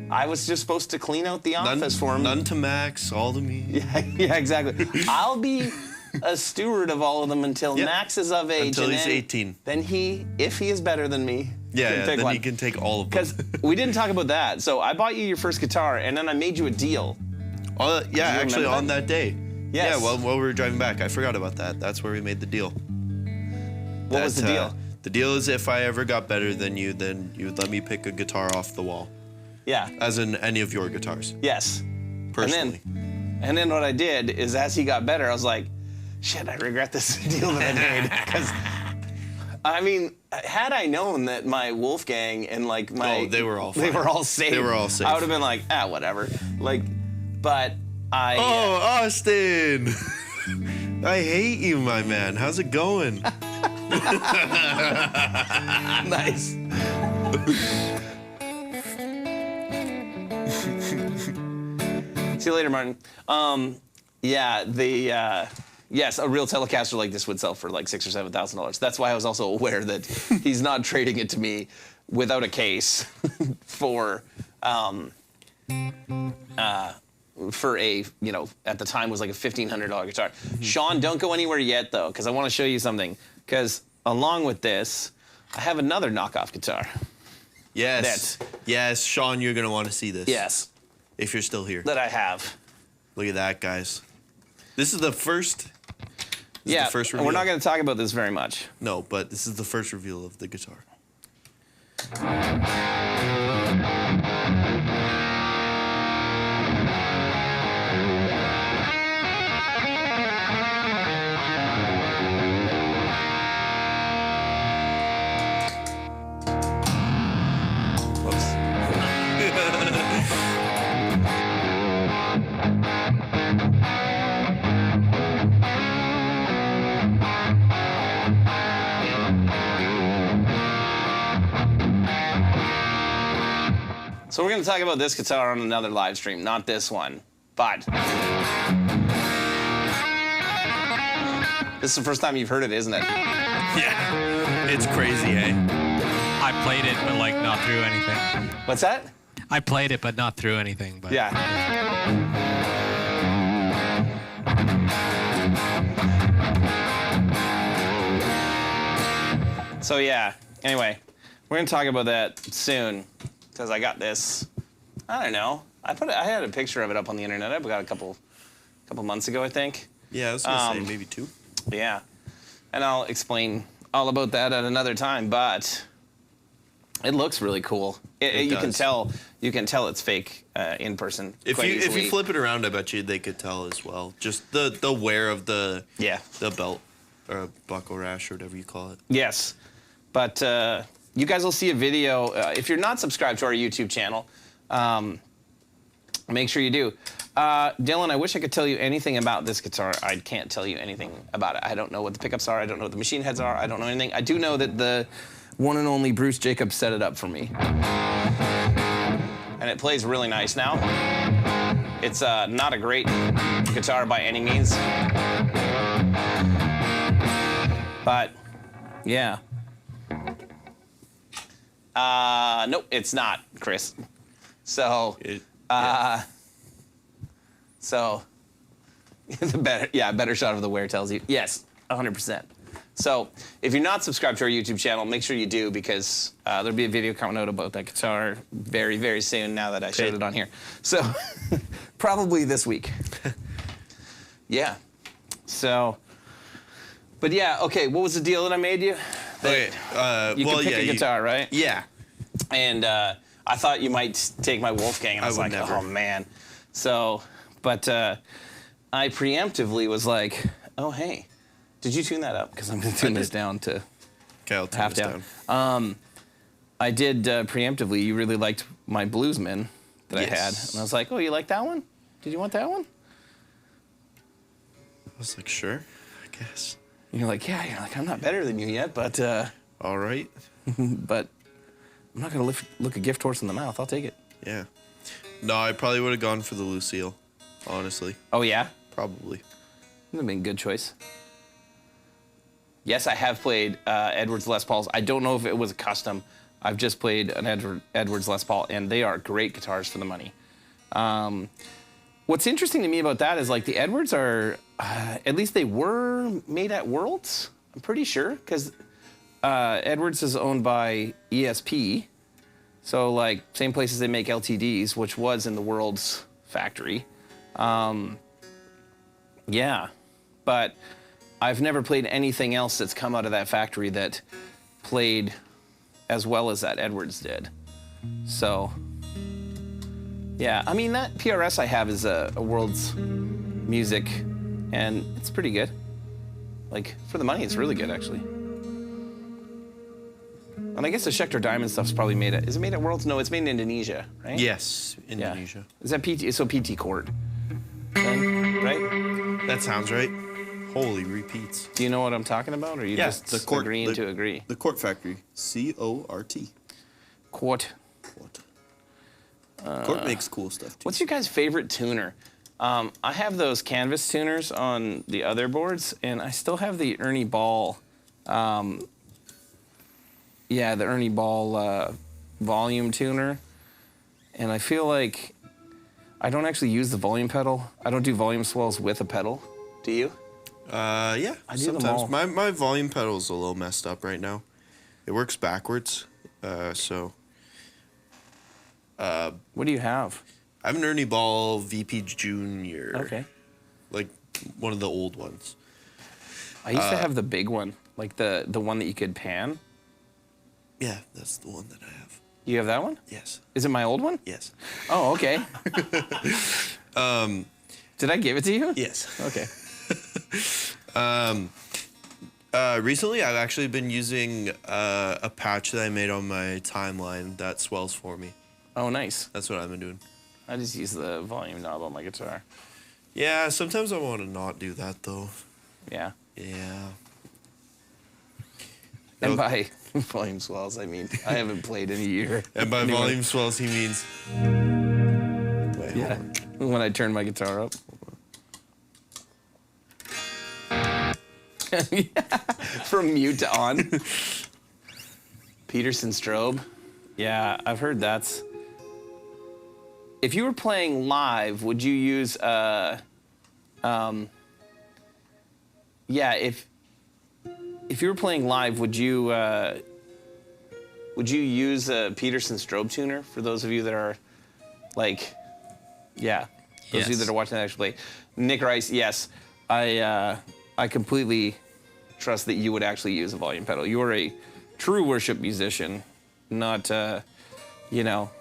I was just supposed to clean out the office for him. None to Max, all to me. Yeah, exactly. I'll be a steward of all of them until Max is of age. Until he's 18. Then if he is better than me, then he can take all of them. Because we didn't talk about that. So I bought you your first guitar, and then I made you a deal. Actually, on that day. Yes. Yeah, while we were driving back. I forgot about that. That's where we made the deal. What was the deal? The deal is if I ever got better than you, then you would let me pick a guitar off the wall. Yeah. As in any of your guitars. Yes. Personally. And then what I did is as he got better, I was like, shit, I regret this deal that I made. Because, I mean, had I known that my Wolfgang and like my... they were all fine. They were all safe. They were all safe. I would have been like, whatever. Like, but I... Oh, Austin! I hate you, my man. How's it going? Nice. See you later, Martin. Yes, a real Telecaster like this would sell for like $6,000 or $7,000. That's why I was also aware that he's not trading it to me without a case for a, at the time was like a $1,500 guitar. Sean, don't go anywhere yet though, because I want to show you something. Because along with this, I have another knockoff guitar. Yes. Yes, Sean, you're gonna want to see this. Yes. If you're still here. That I have. Look at that, guys. This is the first. Yeah, the first reveal. we're not going to talk about this very much. No, but this is the first reveal of the guitar. So we're going to talk about this guitar on another live stream, not this one, but this is the first time you've heard it, isn't it? Yeah, it's crazy, eh? I played it, but like not through anything. What's that? I played it, but not through anything. But Yeah. So yeah, anyway, we're gonna talk about that soon, because I got this, I don't know, I had a picture of it up on the internet. I got a couple months ago, I think. Yeah, I was gonna say maybe 2. Yeah, and I'll explain all about that at another time, but it looks really cool. You can tell it's fake in person. If you flip it around, I bet you they could tell as well. Just the wear of the belt or buckle rash or whatever you call it. Yes, but you guys will see a video. If you're not subscribed to our YouTube channel, make sure you do. Dylan, I wish I could tell you anything about this guitar. I can't tell you anything about it. I don't know what the pickups are. I don't know what the machine heads are. I don't know anything. I do know that the one and only Bruce Jacobs set it up for me. And it plays really nice now. It's not a great guitar by any means. But, yeah. Nope, it's not, Chris. So, So, better shot of the wear tells you. Yes, 100%. So, if you're not subscribed to our YouTube channel, make sure you do, because there'll be a video coming out about that guitar very, very soon now that I showed it on here. So, probably this week. Yeah. So, but yeah, okay, what was the deal that I made you? Okay, You well, could pick yeah, a guitar, right? Yeah. And I thought you might take my Wolfgang, and I was like, never. oh, man. So, but I preemptively was like, oh, hey, did you tune that up? Because I'm going to tune this down to Okay, I'll turn half this down. I did preemptively. You really liked my Bluesman that I had. Yes. And I was like, oh, you like that one? Did you want that one? I was like, sure, I guess. And you're like, yeah. You're like, I'm not better than you yet, but All right. but I'm not going to look a gift horse in the mouth. I'll take it. Yeah. No, I probably would have gone for the Lucille, honestly. Oh, yeah? Probably. That would have been a good choice. Yes, I have played Edwards Les Pauls. I don't know if it was a custom. I've just played an Edwards Les Paul, and they are great guitars for the money. What's interesting to me about that is, like, the Edwards are, at least they were made at Worlds, I'm pretty sure, because Edwards is owned by ESP. So, like, same places they make LTDs, which was in the Worlds factory. Yeah, but I've never played anything else that's come out of that factory that played as well as that Edwards did. So, yeah, I mean, that PRS I have is a Worlds music, and it's pretty good. Like, for the money, it's really good, actually. And I guess the Schecter Diamond stuff's probably made at, is it made at Worlds? No, it's made in Indonesia, right? Yes, Indonesia. Yeah. Is that PT, so PT Court, then, right? That sounds right. Holy repeats. Do you know what I'm talking about, or are you just the Court, agreeing to agree? The Court Factory. C-O-R-T. Court. Court makes cool stuff, too. What's your guys' favorite tuner? I have those canvas tuners on the other boards, and I still have the Ernie Ball. Yeah, the Ernie Ball volume tuner. And I feel like I don't actually use the volume pedal. I don't do volume swells with a pedal. Do you? Yeah, I do them all. sometimes. My volume pedal's a little messed up right now. It works backwards, so... What do you have? I have an Ernie Ball VP Junior. Okay. Like, one of the old ones. I used to have the big one, like the one that you could pan. Yeah, that's the one that I have. You have that one? Yes. Is it my old one? Yes. Oh, okay. Did I give it to you? Yes. Okay. Recently, I've actually been using a patch that I made on my timeline that swells for me. Oh, nice. That's what I've been doing. I just use the volume knob on my guitar. Yeah, sometimes I want to not do that, though. Yeah. Yeah. And by volume swells, I mean, I haven't played in a year. And by Anyway. volume swells, he means... Wait, hold Yeah. on. When I turn my guitar up. From mute to on. Peterson strobe. Yeah, I've heard that's... If you were playing live, would you use yeah, if you were playing live, would you use a Peterson strobe tuner for those of you that are like, yeah, those of you Yes. that are watching that actually play? Nick Rice, yes, I completely trust that you would actually use a volume pedal. You are a true worship musician, not you know.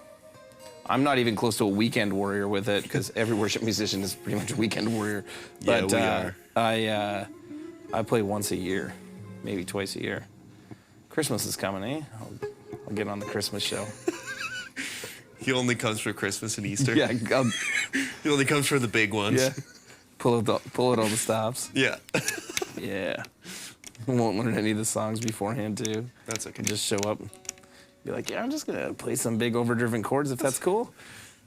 I'm not even close to a weekend warrior with it, because every worship musician is pretty much a weekend warrior. Yeah, But we are. I play once a year, maybe twice a year. Christmas is coming, eh? I'll get on the Christmas show. He only comes for Christmas and Easter. Yeah, He only comes for the big ones. yeah. Pull out all the stops. Yeah. Yeah. Won't learn any of the songs beforehand too. That's okay. Just show up. Be like, yeah, I'm just gonna play some big overdriven chords if that's cool.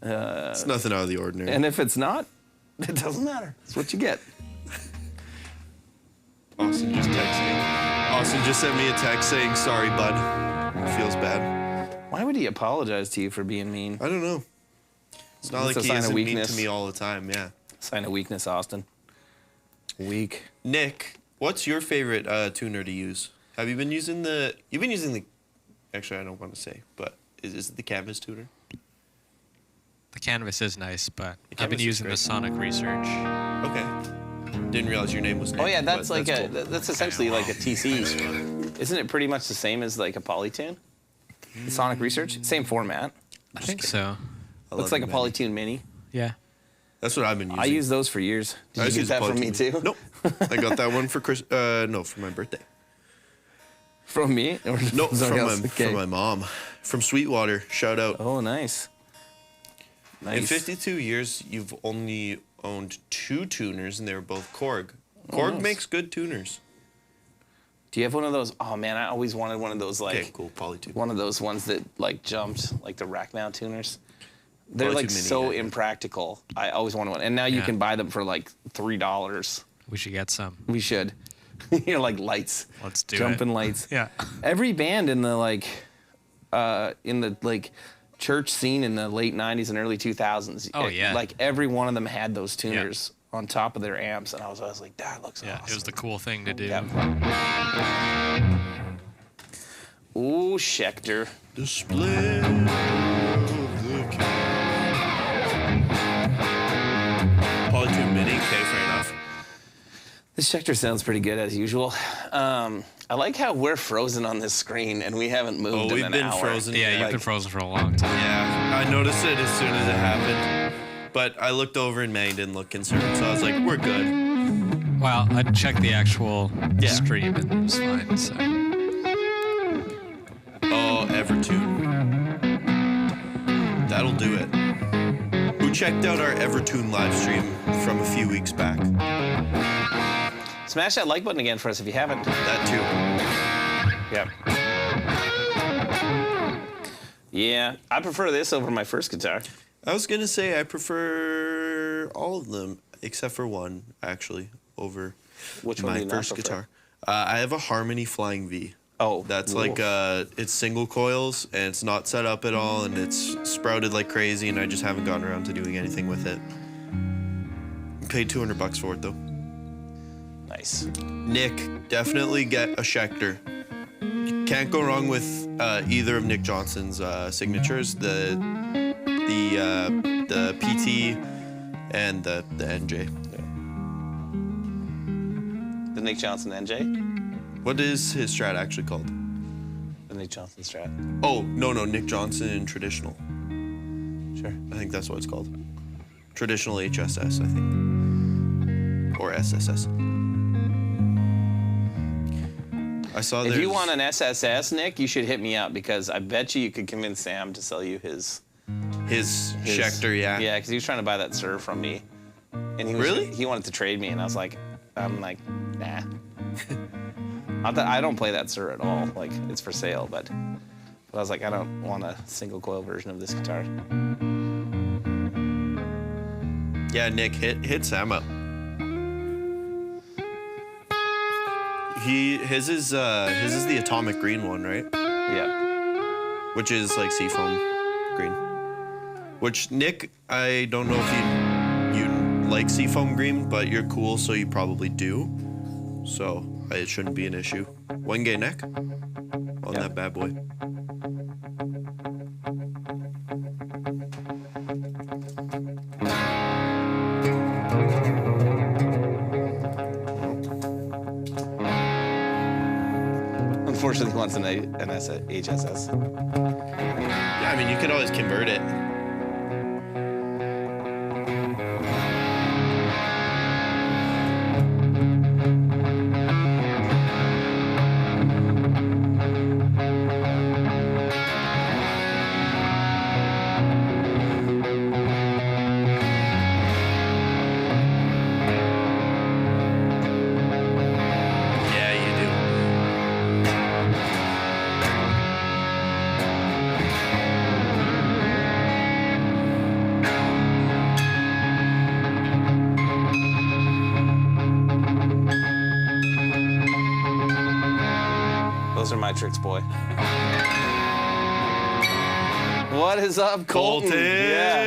It's nothing out of the ordinary. And if it's not, it doesn't matter. It's what you get. Austin just texted me. Austin just sent me a text saying, sorry, bud. Feels bad. Why would he apologize to you for being mean? I don't know. It's not That's like a he sign of isn't mean to weakness. me all the time. Yeah. Sign of weakness, Austin. Weak. Nick, what's your favorite tuner to use? Have you been using the? You've been using the. Actually, I don't want to say, but is it the canvas tuner? The canvas is nice, but I've canvas been is using great. the Sonic Research. Okay. Didn't realize your name was Nick. Oh yeah, that's but like that's a cool. that's essentially like a TC. Isn't it pretty much the same as like a Polytune? The Sonic Research, same format. I think so. I Looks love like a the menu. Polytune Mini. Yeah. That's what I've been using. I use those for years. I Did you use get that a from me Polytune. too? Nope. I got that one for for my birthday. From me? Or No, someone else? from my mom. From Sweetwater. Shout out. Oh, nice. Nice. In 52 years, you've only owned 2 tuners, and they were both Korg. Korg nice. makes good tuners. Do you have one of those? Oh man, I always wanted one of those like Okay, cool. Polytune. one of those ones that like jumped, like the rack mount tuners. They're Polytune like Mini, so yeah. impractical. I always wanted one, and now you Yeah. can buy them for like $3. We should get some. We should. You're like lights. Let's do Jumping it. lights. Yeah. Every band in the church scene in the late 90s and early 2000s. Oh, yeah. Like every one of them had those tuners on top of their amps, and I was always like, that looks Yeah. awesome. It was the cool thing to do. Yep. Ooh, Schecter. Display of the Polytune Mini. Okay, fair enough. This Schecter sounds pretty good as usual. I like how we're frozen on this screen and we haven't moved Oh, in we've an been hour. frozen. Yeah, you've Like- been frozen for a long time. Yeah, I noticed it as soon as it happened. But I looked over and Manny didn't look concerned, so I was like, we're good. Well, I checked the actual Yeah. stream and it was fine. So. Oh, Evertune. That'll do it. Who checked out our Evertune live stream from a few weeks back? Smash that like button again for us if you haven't. That too. Yep. Yeah, I prefer this over my first guitar. I was gonna say I prefer all of them except for one, actually, over Which one do my you not first prefer? guitar. I have a Harmony Flying V. Oh, That's ooh. like it's single coils and it's not set up at all and it's sprouted like crazy and I just haven't gotten around to doing anything with it. Paid $200 for it though. Nice. Nick, definitely get a Schecter. Can't go wrong with either of Nick Johnson's signatures, the PT and the NJ. The Nick Johnson NJ? What is his Strat actually called? The Nick Johnson Strat. Oh, no, Nick Johnson traditional. Sure. I think that's what it's called. Traditional HSS, I think. Or SSS. I saw If there's... you want an SSS, Nick, you should hit me up because I bet you could convince Sam to sell you his Schecter, yeah. Yeah, because he was trying to buy that serve from me. And he was, Really? He wanted to trade me, and I'm like, nah. Not that I don't play that Sir at all. Like, it's for sale, but I was like, I don't want a single coil version of this guitar. Yeah, Nick, hit Sam up. His is the atomic green one, right? Yeah. Which is like seafoam green. Which Nick, I don't know if you like seafoam green, but you're cool, so you probably do. So it shouldn't be an issue. One gay neck on that bad boy. Unfortunately, he wants an HSS. Yeah, I mean, you could always convert it. Yeah, you do. Those are my tricks, boy. What is up, Colton? Colton. Yeah.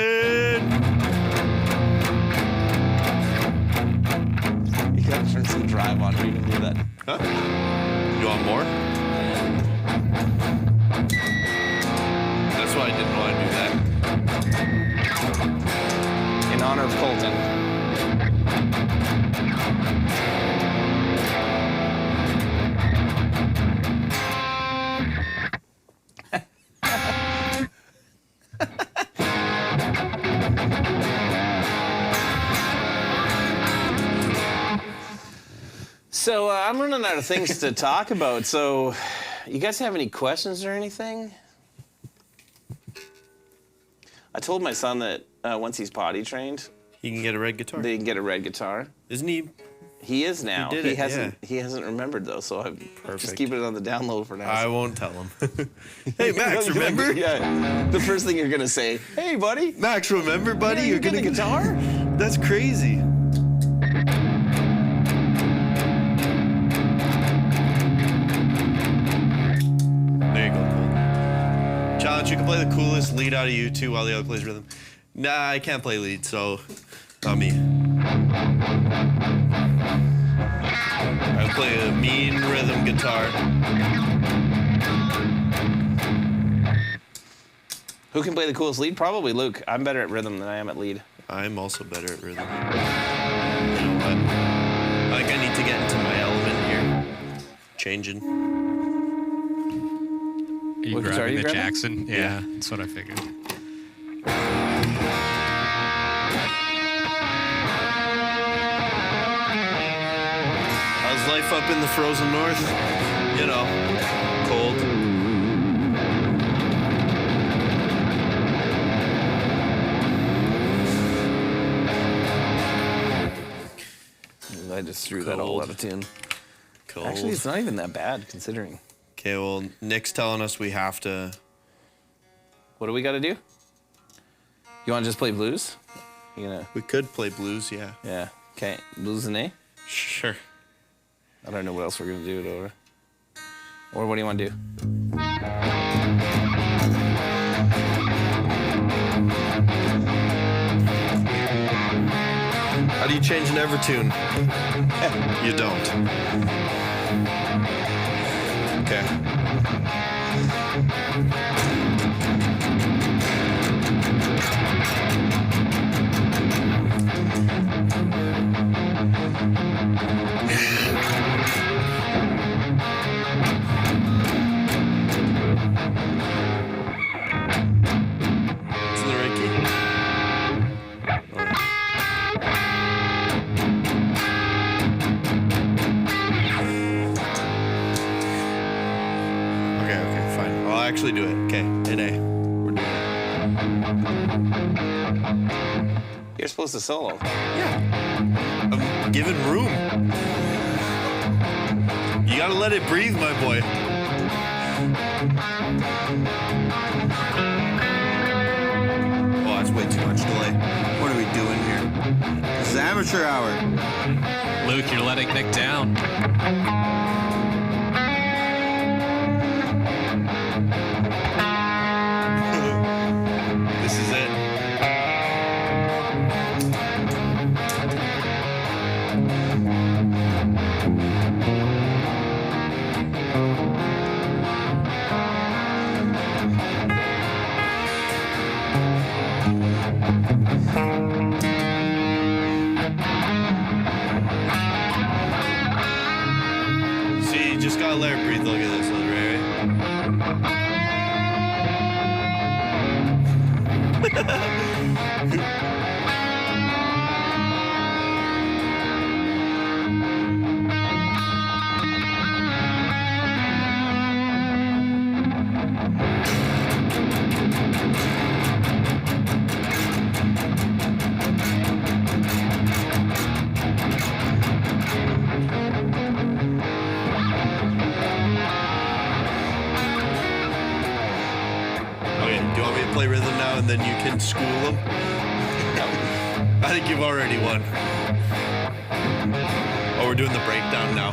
You gotta turn some drive on so you can do that. Huh? You want more? That's why I didn't want to do that. In honor of Colton. So I'm running out of things to talk about. So you guys have any questions or anything? I told my son that once he's potty trained, He can get a red guitar. they can get a red guitar. Isn't he? He is now. He did it, hasn't. He hasn't remembered though, so I'm just Perfect. keeping it on the down low for now. I won't tell him. Hey, Max, remember? Yeah. The first thing you're gonna say, "Hey, buddy, Max, remember, buddy? yeah, You're get gonna a guitar." That's crazy. There you go, Cole. Challenge, you can play the coolest lead out of you two while the other plays rhythm. Nah, I can't play lead, so not me. I play a mean rhythm guitar. Who can play the coolest lead? Probably Luke. I'm better at rhythm than I am at lead. I'm also better at rhythm. You know what? I think I need to get into my element here. Changing. Are you What guitar are grabbing you the grabbing? Jackson? Yeah, that's what I figured. How's life up in the frozen north? You know, cold. I just threw that all Cold. out of tune. Cold. Actually, it's not even that bad considering. Okay, well, Nick's telling us we have to. What do we got to do? You want to just play blues? You gonna? We could play blues, yeah. Yeah. Okay. Blues and A. Sure. I don't know what else we're gonna do it over. Or what do you want to do? How do you change an Evertune? You don't. Okay. It's in the right key. All right. Okay, fine. I'll actually do it. Okay, in A. We're doing it. You're supposed to solo. Yeah. I'm giving room. You gotta let it breathe, my boy. Oh, that's way too much delay. What are we doing here? This is amateur hour. Luke, you're letting Nick down. This is it. See, you just gotta let it breathe. Look at this, right? Okay, do you want me to play rhythm now and then you can school them? I think you've already won. Oh, we're doing the breakdown now.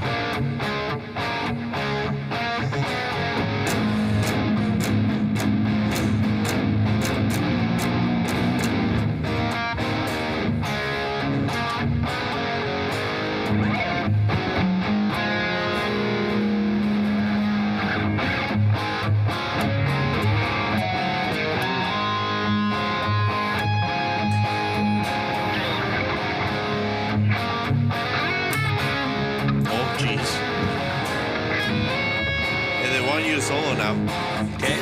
want you to solo now. Okay.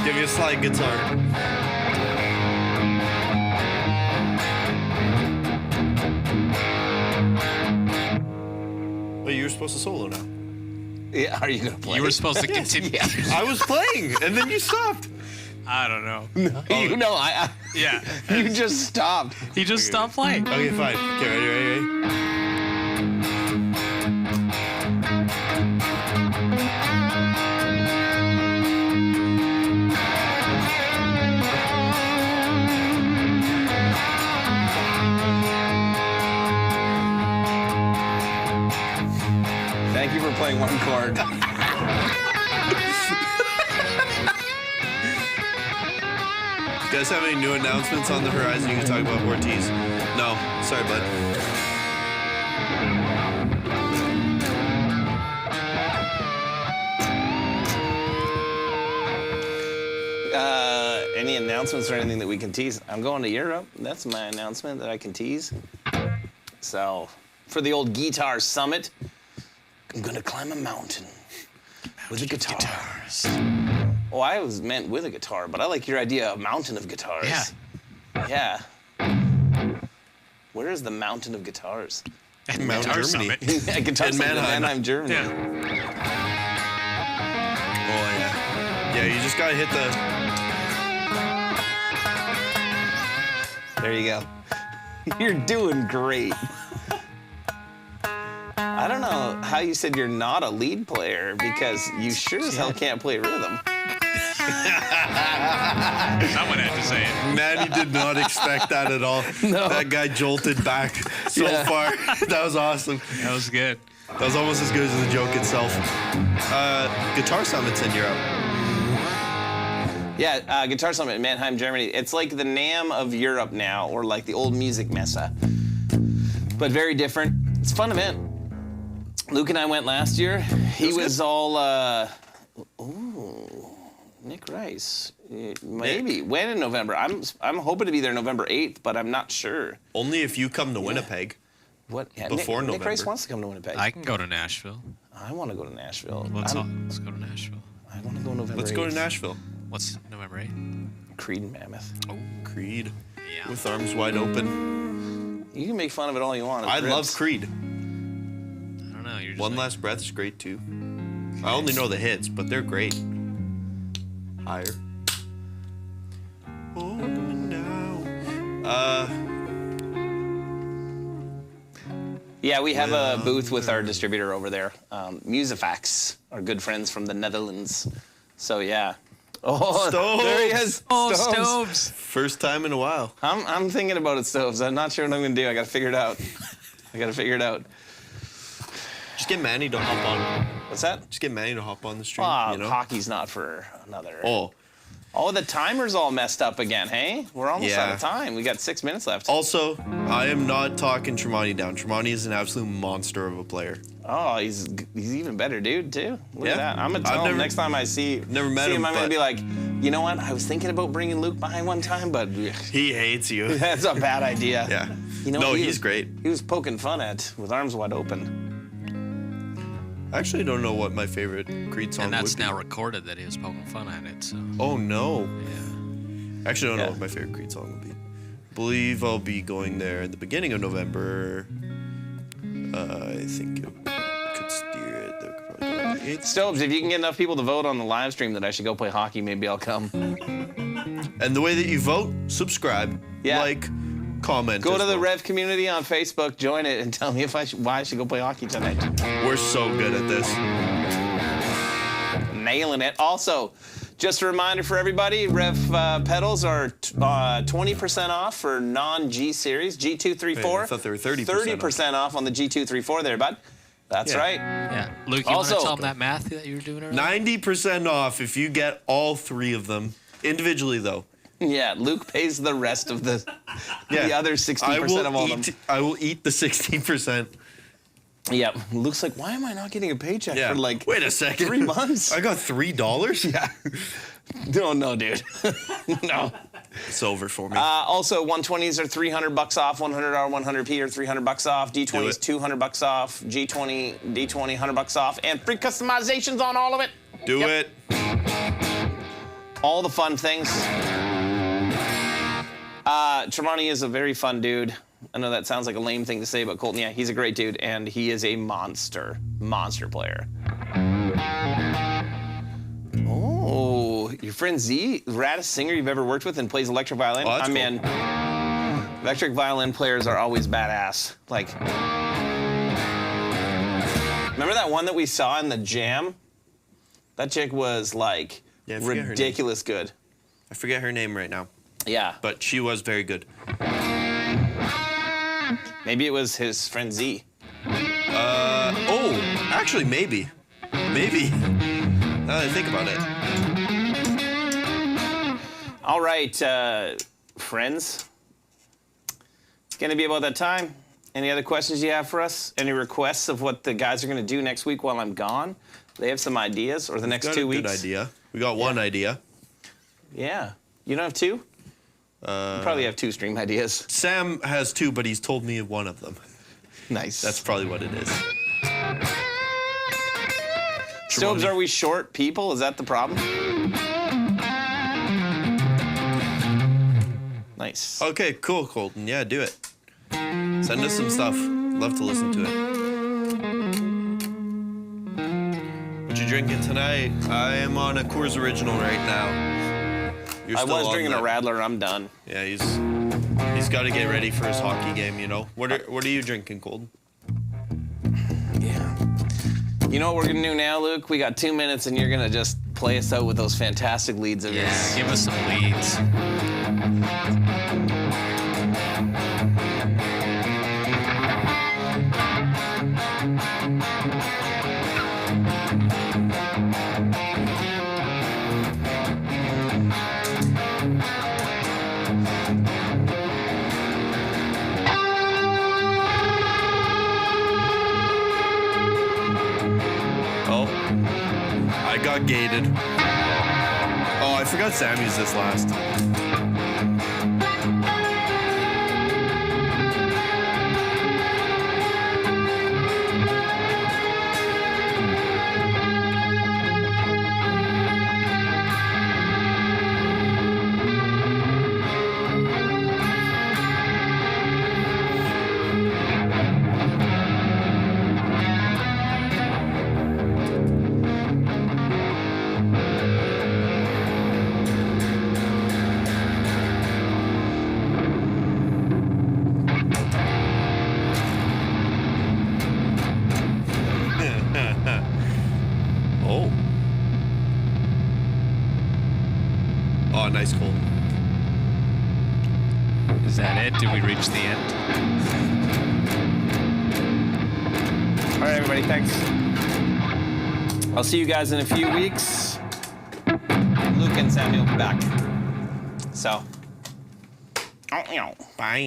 Give me a slide guitar. Well, you were supposed to solo now. Yeah, are you gonna play? You were supposed to continue. Yeah. I was playing, and then you stopped. I don't know. You know, Yeah. you just stopped. He just stopped playing. Okay, fine. Okay, ready? Thank you for playing one chord. You guys have any new announcements on the horizon you can talk about Ortiz? No. Sorry, bud. Any announcements or anything that we can tease? I'm going to Europe. That's my announcement that I can tease. So, for the old guitar summit, I'm gonna climb a mountain with a guitar. Oh, I was meant with a guitar, but I like your idea of mountain of guitars. Yeah. Yeah. Where is the mountain of guitars? Mount Guitar Germany. Summit. A guitar In summit in Mannheim. Mannheim, Germany. Yeah. Oh, yeah. Yeah, you just gotta hit the... There you go. You're doing great. I don't know how you said you're not a lead player because you sure as hell can't play rhythm. Someone had to say it. Manny did not expect that at all. No. That guy jolted back so Yeah. far. That was awesome. That was good. That was almost as good as the joke itself. Guitar Summit's in Europe. Yeah, Guitar Summit in Mannheim, Germany. It's like the NAMM of Europe now, or like the old Music Messe, but very different. It's a fun event. Luke and I went last year. He was all, Nick Rice. Maybe. When in November? I'm hoping to be there November 8th, but I'm not sure. Only if you come to Winnipeg. What? Yeah, Before Nick Rice November. wants to come to Winnipeg. I can go to Nashville. I want to go to Nashville. Let's go to Nashville. I want to go November Let's go to 8th. Nashville. What's November 8th? Creed and Mammoth. Oh, Creed. yeah. With arms wide open. You can make fun of it all you want. I It's love ribs. Creed. I don't know. You're just One like, Last Breath is great too. I only know the hits, but they're great. Higher. Open now. Yeah, we have a booth with our distributor over there. Musifax, our good friends from the Netherlands. So yeah. Oh, Stoves. there he is. Oh, stoves. First time in a while. I'm thinking about it, Stoves. I'm not sure what I'm gonna do. I gotta figure it out. Just get Manny to hop on. What's that? Just get Manny to hop on the stream. Ah, you know? hockey's not for another. Oh, The timer's all messed up again, hey? We're almost Yeah. out of time. We got 6 minutes left. also, I am not talking Tremonti down. Tremonti is an absolute monster of a player. Oh, he's even better dude, too. Look at Yeah. that. I'm going to I've tell him never- next time I see never met see him, I'm going to but- be like, you know what? I was thinking about bringing Luke behind one time, but He hates you. that's a bad idea. Yeah. You know, No, he he's was- great. He was poking fun at with arms wide open. I actually don't know what my favorite Creed song And that's would be. now recorded that he was poking fun at it. So Oh, no. yeah. I actually don't Yeah. know what my favorite Creed song would be. I believe I'll be going there at the beginning of November. I think it could steer it. That could probably go on the 8th. Stobes, if you can get enough people to vote on the live stream that I should go play hockey, maybe I'll come. And the way that you vote, subscribe, Yeah. like, comment. Go as to the well. Rev community on Facebook, join it, and tell me if why I should go play hockey tonight. We're so good at this. Nailing it. Also, just a reminder for everybody, Rev pedals are 20% off for non-G series, G234. Wait, I thought they were 30% 30% off on the G234 there, bud. That's Yeah. right. Yeah. Luke, you want Also- to tell him that math that you were doing earlier? 90% off if you get all 3 of them. Individually, though. Yeah, Luke pays the rest of the other 60% I will of all of eat, them. I will eat the 60%. Yep. Luke's like, why am I not getting a paycheck Yeah. for like Wait a second. 3 months? I got $3? Yeah. No, dude. No. It's over for me. Also, 120s are $300 off. 100R 100p are $300 off. D20s $200 off. G20 D20 $100 off, and free customizations on all of it. Do it. All the fun things. Tremonti is a very fun dude. I know that sounds like a lame thing to say, but Colton, yeah, he's a great dude, and he is a monster player. Oh, your friend Z, raddest singer you've ever worked with and plays electric violin? Oh, that's cool. Electric violin players are always badass. Like, remember that one that we saw in the jam? That chick was like ridiculous good. I forget her name right now. Yeah. But she was very good. Maybe it was his friend Z. Oh, actually, maybe. Maybe. Now that I think about it. All right, friends. It's going to be about that time. Any other questions you have for us? Any requests of what the guys are going to do next week while I'm gone? They have some ideas, or the next 2 weeks? Good idea. We got one idea. Yeah. You don't have two? You probably have two stream ideas. Sam has two, but he's told me one of them. Nice. That's probably what it is. Stobes, are we short people? Is that the problem? Nice. Okay, cool, Colton. Yeah, do it. Send us some stuff. Love to listen to it. What you drinking tonight? I am on a Coors Original right now. You're I still was on drinking that. a Radler. I'm done. Yeah, he's got to get ready for his hockey game, you know. What are you drinking, Colton? Yeah. You know what we're gonna do now, Luke? We got 2 minutes, and you're gonna just play us out with those fantastic leads of yours. Yeah, give us some leads. Oh, I got gated. Oh, I forgot Sam used this last. Oh. Oh, nice Colton. Is that it? Did we reach the end? All right, everybody, thanks. I'll see you guys in a few weeks. Luke and Samuel will be back. So, Bye.